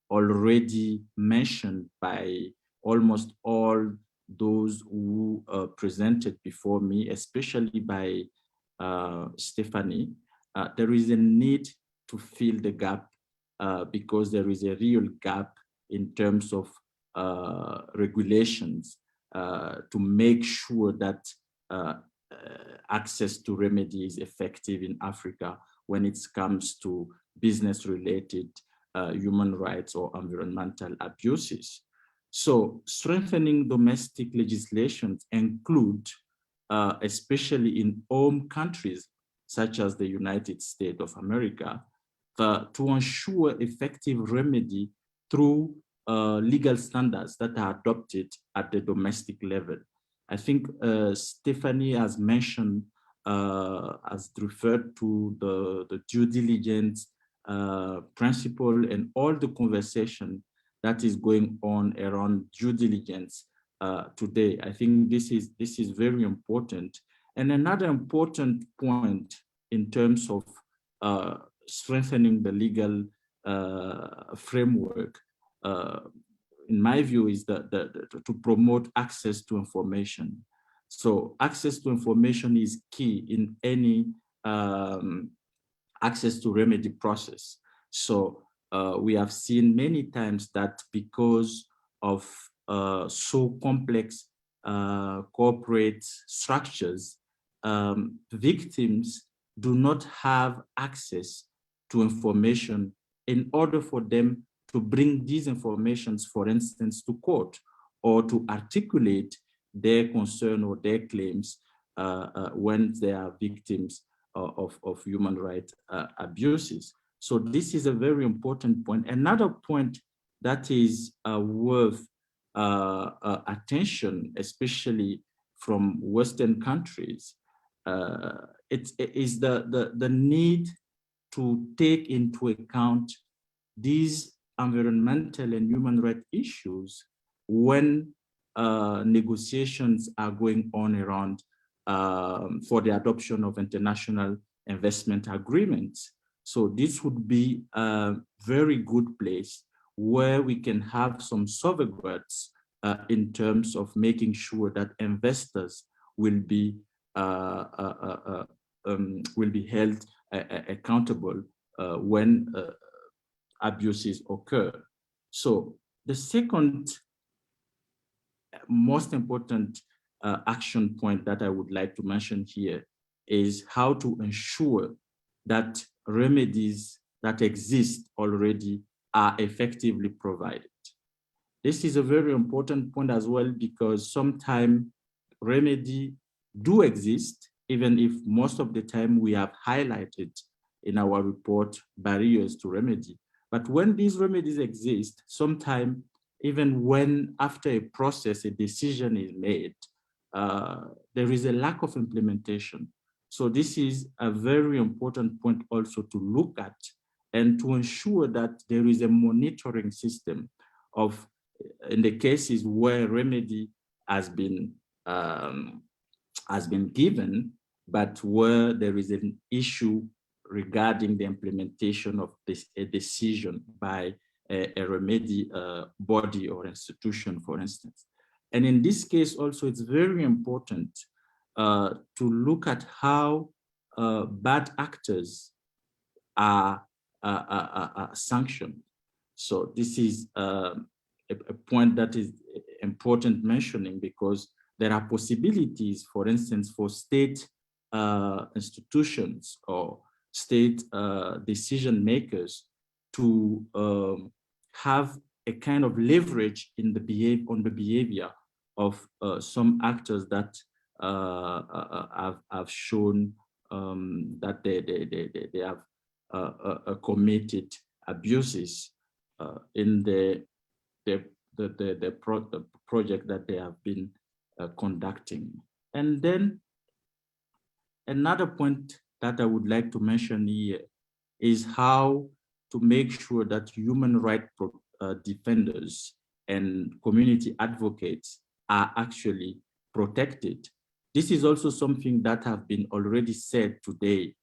already mentioned by almost all those who presented before me, especially by Stephanie. There is a need to fill the gap because there is a real gap in terms of regulations to make sure that access to remedy is effective in Africa when it comes to business-related human rights or environmental abuses. So strengthening domestic legislations include, especially in home countries such as the United States of America, to ensure effective remedy through legal standards that are adopted at the domestic level. I think Stephanie has mentioned, has referred to the due diligence principle and all the conversation that is going on around due diligence today. I think this is very important. And another important point in terms of strengthening the legal framework, in my view, is to promote access to information. So access to information is key in any access to remedy process. So we have seen many times that because of so complex corporate structures, victims do not have access to information in order for them to bring these informations, for instance, to court or to articulate their concern or their claims when they are victims of human rights abuses. So this is a very important point. Another point that is worth attention, especially from Western countries, it is the need to take into account these environmental and human rights issues when negotiations are going on around for the adoption of international investment agreements. So this would be a very good place where we can have some safeguards in terms of making sure that investors will be held accountable when abuses occur. So the second most important action point that I would like to mention here is how to ensure that remedies that exist already are effectively provided. This is a very important point as well, because sometimes remedy do exist, even if most of the time we have highlighted in our report barriers to remedy. But when these remedies exist, sometimes even when after a process, a decision is made, there is a lack of implementation. So this is a very important point also to look at, and to ensure that there is a monitoring system of, in the cases where remedy has been given, but where there is an issue regarding the implementation of a decision by a remedy body or institution, for instance. And in this case also, it's very important to look at how bad actors are sanctioned. So this is a point that is important mentioning, because there are possibilities, for instance, for state institutions or state decision makers to have a kind of leverage in the behavior of some actors that have shown that they have committed abuses in the project that they have been conducting. And then another point that I would like to mention here is how to make sure that human rights defenders and community advocates are actually protected. This is also something that have been already said today,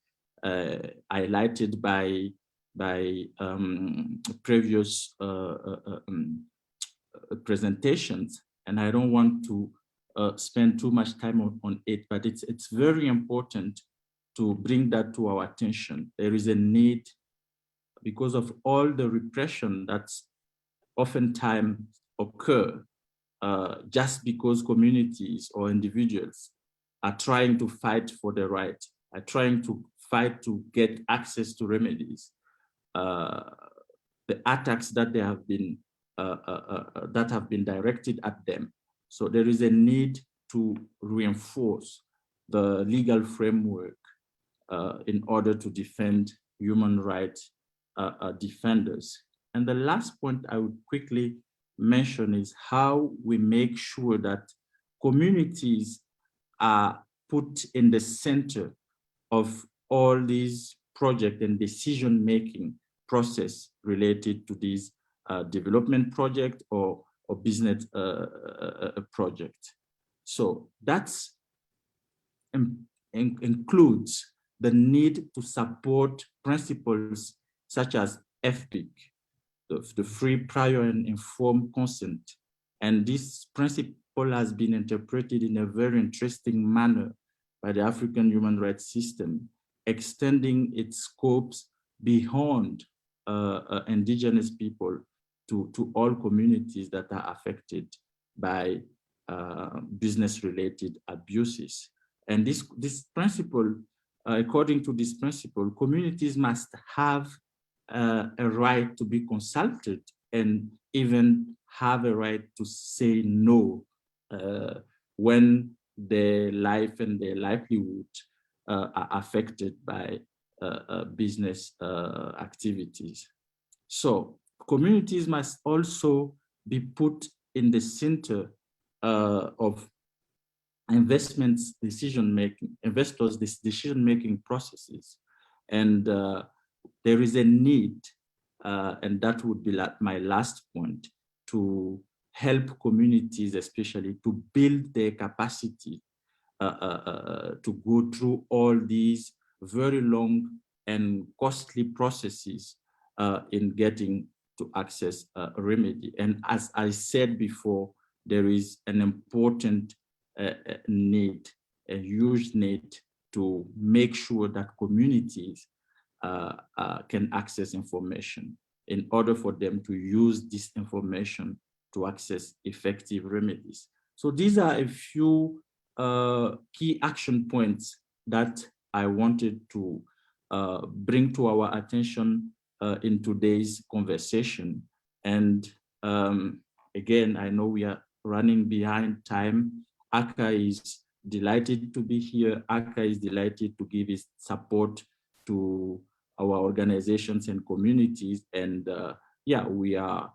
highlighted by previous presentations, and I don't want to spend too much time on it, but it's very important to bring that to our attention. There is a need, because of all the repression that's oftentimes occur just because communities or individuals are trying to fight for the right, are trying to fight to get access to remedies. The attacks that they have been directed at them. So there is a need to reinforce the legal framework in order to defend human rights defenders. And the last point I would quickly mention is how we make sure that communities are put in the center of all these project and decision-making process related to these development project or business project. So that's includes the need to support principles such as FPIC, the free, prior, and informed consent. And this principle has been interpreted in a very interesting manner by the African human rights system, extending its scopes beyond indigenous people to all communities that are affected by business-related abuses. And this principle, according to this principle, communities must have a right to be consulted and even have a right to say no when their life and their livelihood are affected by business activities. So communities must also be put in the center of investors' decision-making processes. And there is a need, and that would be my last point, to help communities, especially to build their capacity to go through all these very long and costly processes in getting to access a remedy. And as I said before, there is an important need, a huge need to make sure that communities can access information in order for them to use this information to access effective remedies. So these are a few key action points that I wanted to bring to our attention in today's conversation. And again, I know we are running behind time. ACCA is delighted to be here. ACCA is delighted to give its support to our organizations and communities. And yeah, we are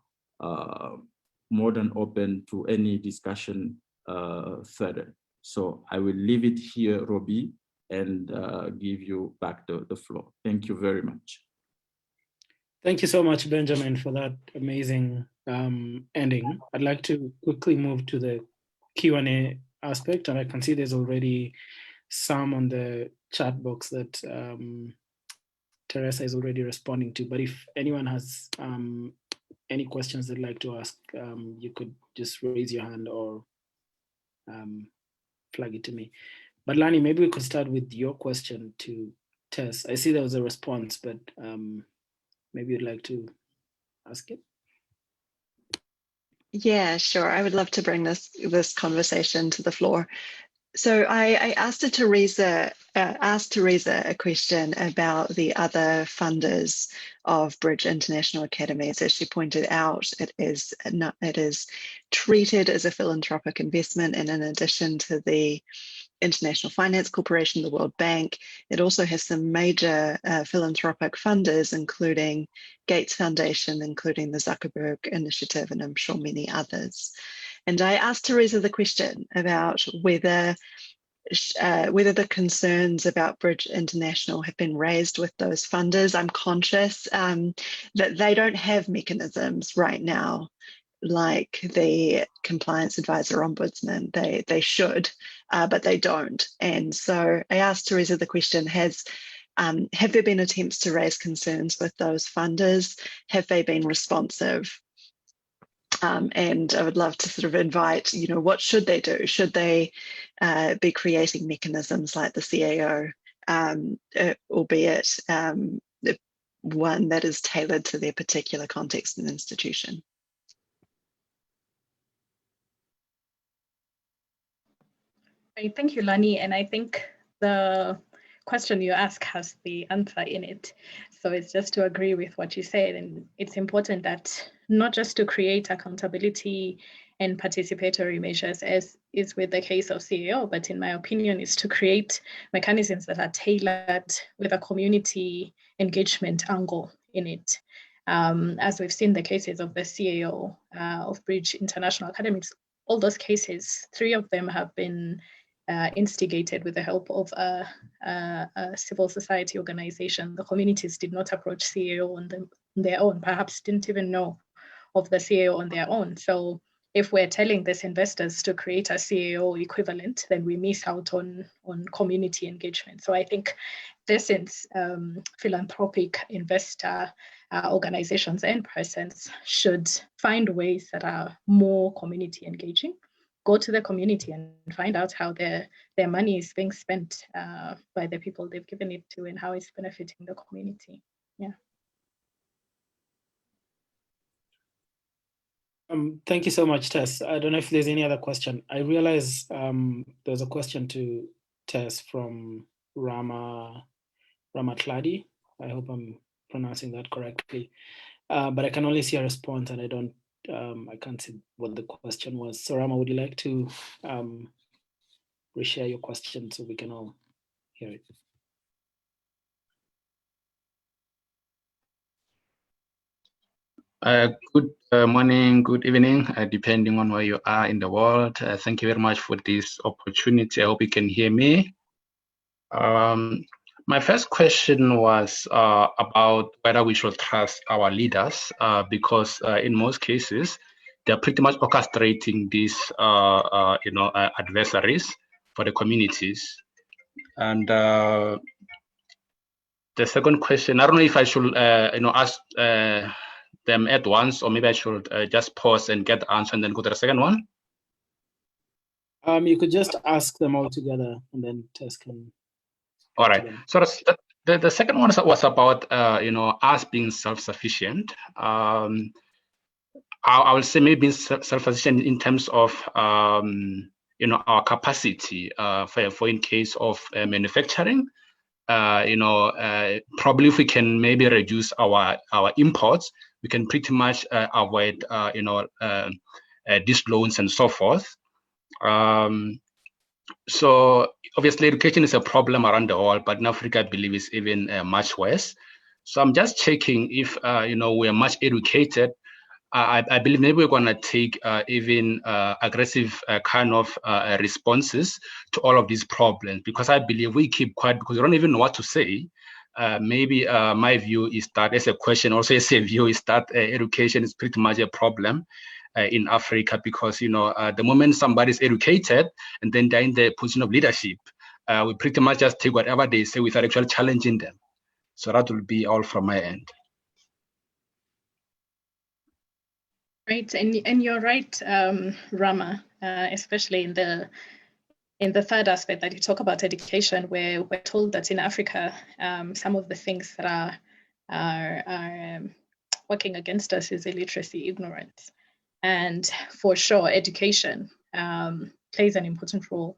more than open to any discussion further. So I will leave it here, Robi, and give you back the floor. Thank you very much. Thank you so much, Benjamin, for that amazing ending. I'd like to quickly move to the Q&A aspect, and I can see there's already some on the chat box that Teresa is already responding to. But if anyone has any questions they'd like to ask, you could just raise your hand or flag it to me. But Lani, maybe we could start with your question to Tess. I see there was a response, but maybe you'd like to ask it. Yeah, sure. I would love to bring this conversation to the floor. So I asked Teresa a question about the other funders of Bridge International Academies. As she pointed out, it is treated as a philanthropic investment, and in addition to the International Finance Corporation, the World Bank, it also has some major philanthropic funders, including Gates Foundation, including the Zuckerberg Initiative, and I'm sure many others. And I asked Teresa the question about whether the concerns about Bridge International have been raised with those funders. I'm conscious that they don't have mechanisms right now like the compliance advisor ombudsman. They should, but they don't. And so I asked Teresa the question, have there been attempts to raise concerns with those funders? Have they been responsive? And I would love to sort of invite, what should they do? Should they be creating mechanisms like the CAO, albeit one that is tailored to their particular context and institution? Thank you, Lani. And I think the question you ask has the answer in it. So it's just to agree with what you said. And it's important that not just to create accountability and participatory measures, as is with the case of CAO, but in my opinion, is to create mechanisms that are tailored with a community engagement angle in it. As we've seen the cases of the CAO of Bridge International Academies, all those cases, 3 of them have been instigated with the help of a civil society organization. The communities did not approach CAO on their own, perhaps didn't even know of the CAO on their own. So if we're telling these investors to create a CAO equivalent, then we miss out on community engagement. So I think this is philanthropic investor organizations and persons should find ways that are more community engaging. Go to the community and find out how their money is being spent by the people they've given it to and how it's benefiting the community. Yeah. Thank you so much, Tess. I don't know if there's any other question. I realize there's a question to Tess from Rama Tladi. I hope I'm pronouncing that correctly. But I can only see a response, and I can't see what the question was. So Rama, would you like to reshare your question so we can all hear it? Good morning, good evening, depending on where you are in the world. Thank you very much for this opportunity. I hope you can hear me. My first question was about whether we should trust our leaders, because in most cases, they're pretty much orchestrating these, adversaries for the communities. And the second question, I don't know if I should, ask them at once, or maybe I should just pause and get the answer and then go to the second one. You could just ask them all together and then Tess can. All right. So the second one was about us being self-sufficient. I will say maybe self-sufficient in terms of our capacity for in case of manufacturing. Probably if we can maybe reduce our imports, we can pretty much avoid these loans and so forth. So obviously education is a problem around the world, but in Africa, I believe it's even much worse. So I'm just checking if we are much educated. I believe maybe we're going to take even aggressive kind of responses to all of these problems, because I believe we keep quiet because we don't even know what to say. Maybe my view is that, as a question, also as a view, is that education is pretty much a problem in Africa, because the moment somebody's educated and then they're in the position of leadership, we pretty much just take whatever they say without actually challenging them. So that will be all from my end. Right, and you're right, Rama, especially in the third aspect that you talk about education, where we're told that in Africa, some of the things that are working against us is illiteracy, ignorance. And for sure, education plays an important role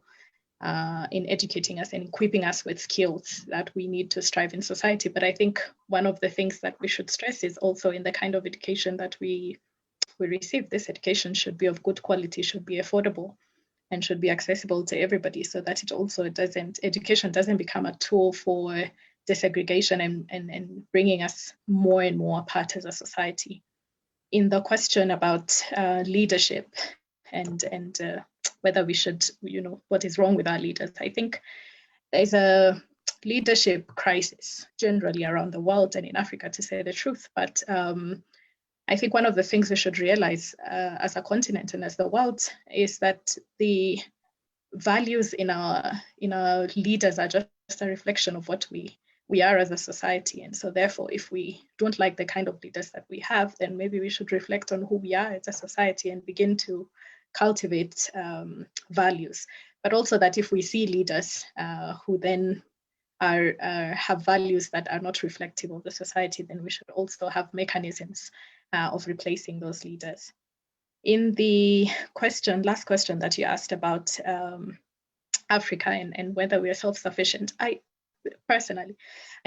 in educating us and equipping us with skills that we need to strive in society. But I think one of the things that we should stress is also in the kind of education that we receive, this education should be of good quality, should be affordable, and should be accessible to everybody, so that education doesn't become a tool for desegregation and bringing us more and more apart as a society. In the question about leadership and whether we should, what is wrong with our leaders, I think there's a leadership crisis generally around the world and in Africa, to say the truth. But I think one of the things we should realize as a continent and as the world is that the values in our leaders are just a reflection of what we are as a society. And so therefore, if we don't like the kind of leaders that we have, then maybe we should reflect on who we are as a society and begin to cultivate values. But also that if we see leaders who then have values that are not reflective of the society, then we should also have mechanisms of replacing those leaders. In the last question that you asked about Africa and whether we are self-sufficient, I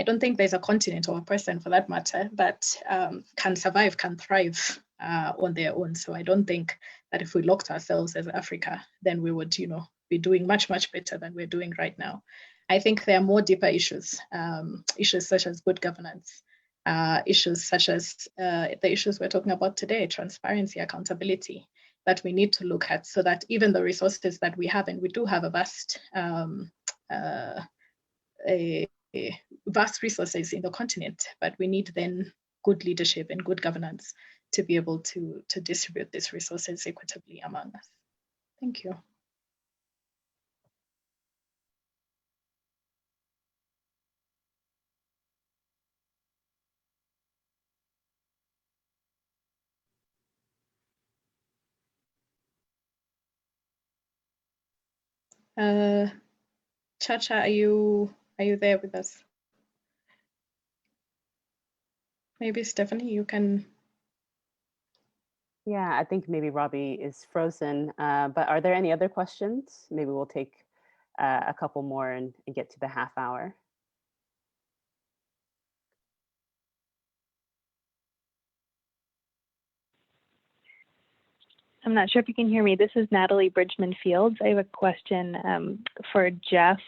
don't think there's a continent or a person, for that matter, that can survive, can thrive on their own. So I don't think that if we locked ourselves as Africa, then we would, be doing much, much better than we're doing right now. I think there are more deeper issues, issues such as good governance, issues such as the issues we're talking about today, transparency, accountability, that we need to look at, so that even the resources that we have, and we do have a vast resources in the continent, but we need then good leadership and good governance to be able to distribute these resources equitably among us. Thank you. Chacha, are you there with us? Maybe Stephanie, you can. Yeah, I think maybe Robi is frozen, but are there any other questions? Maybe we'll take a couple more and get to the half hour. I'm not sure if you can hear me. This is Natalie Bridgman Fields. I have a question for Jeff.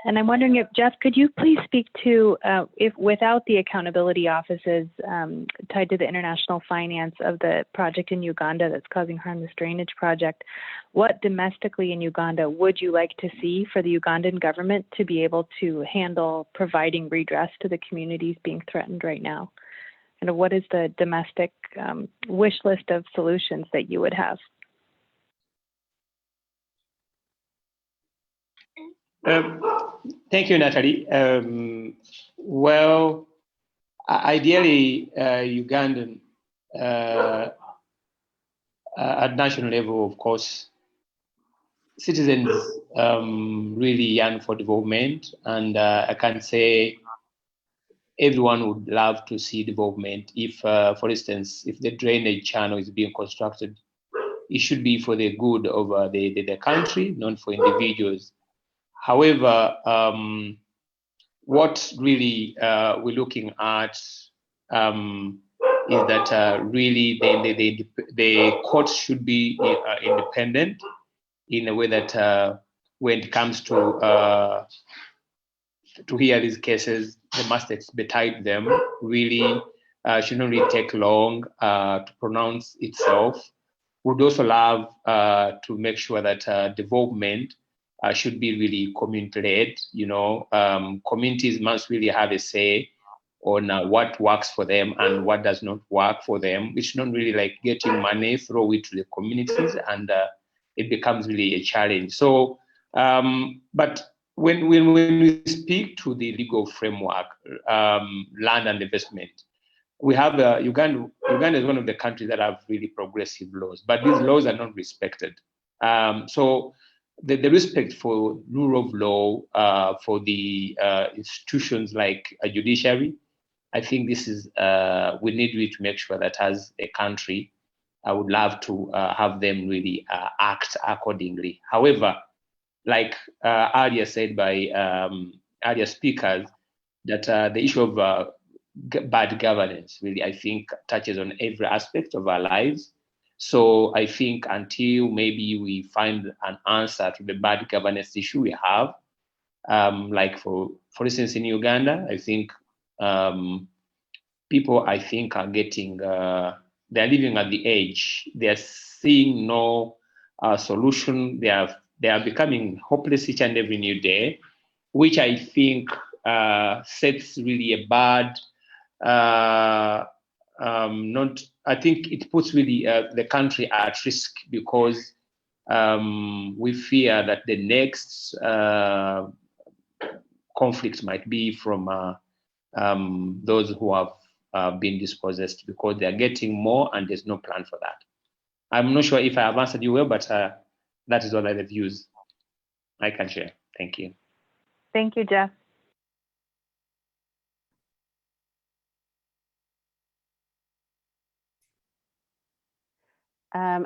And I'm wondering if, Jeff, could you please speak to, if without the accountability offices tied to the international finance of the project in Uganda that's causing harm, this drainage project, what domestically in Uganda would you like to see for the Ugandan government to be able to handle providing redress to the communities being threatened right now? And what is the domestic wish list of solutions that you would have? Thank you, Natalie. Well, ideally, Ugandan at national level, of course, citizens really yearn for development, and I can say everyone would love to see development. If, for instance, if the drainage channel is being constructed, it should be for the good of the country, not for individuals. However, what really we're looking at is that really the courts should be independent in a way that when it comes to hear these cases, they must expedite them. Really should not really take long to pronounce itself. Would also love to make sure that development should be really community-led. You know, communities must really have a say on what works for them and what does not work for them. It's not really like getting money, throw it to the communities, and it becomes really a challenge. So, but when we speak to the legal framework, land and investment, we have Uganda. Uganda is one of the countries that have really progressive laws, but these laws are not respected. So the respect for rule of law, for the institutions like a judiciary, I think this is we need really to make sure that as a country, I would love to have them really act accordingly. However, like earlier said by earlier speakers, that the issue of bad governance really, I think, touches on every aspect of our lives. So I think until maybe we find an answer to the bad governance issue we have, like for instance in Uganda, I think people I think are getting they're living at the edge. They're seeing no solution. They are becoming hopeless each and every new day, which I think sets really a bad. Not, I think it puts really the country at risk, because we fear that the next conflict might be from those who have been dispossessed, because they are getting more and there's no plan for that. I'm not sure if I have answered you well, but that is all the views I can share. Thank you. Thank you, Jeff.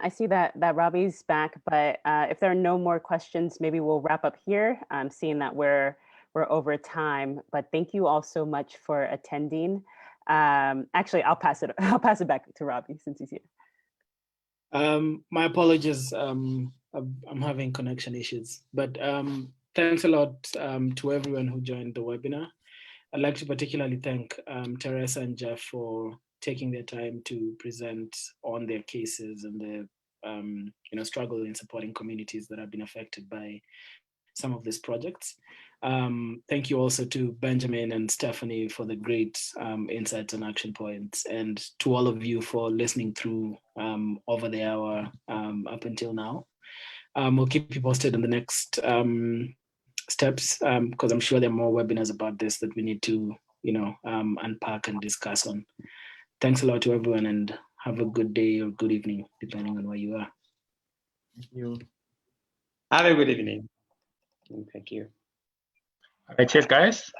I see that Robi's back, but if there are no more questions, maybe we'll wrap up here. Seeing that we're over time, but thank you all so much for attending. Actually, I'll pass it back to Robi since he's here. My apologies. I'm having connection issues, but thanks a lot to everyone who joined the webinar. I'd like to particularly thank Teresa and Jeff for taking their time to present on their cases and the struggle in supporting communities that have been affected by some of these projects. Thank you also to Benjamin and Stephanie for the great insights and action points, and to all of you for listening through over the hour up until now. We'll keep you posted on the next steps, because I'm sure there are more webinars about this that we need to unpack and discuss on. Thanks a lot to everyone, and have a good day or good evening, depending on where you are. Thank you. Have a good evening. Thank you. All right, cheers, guys.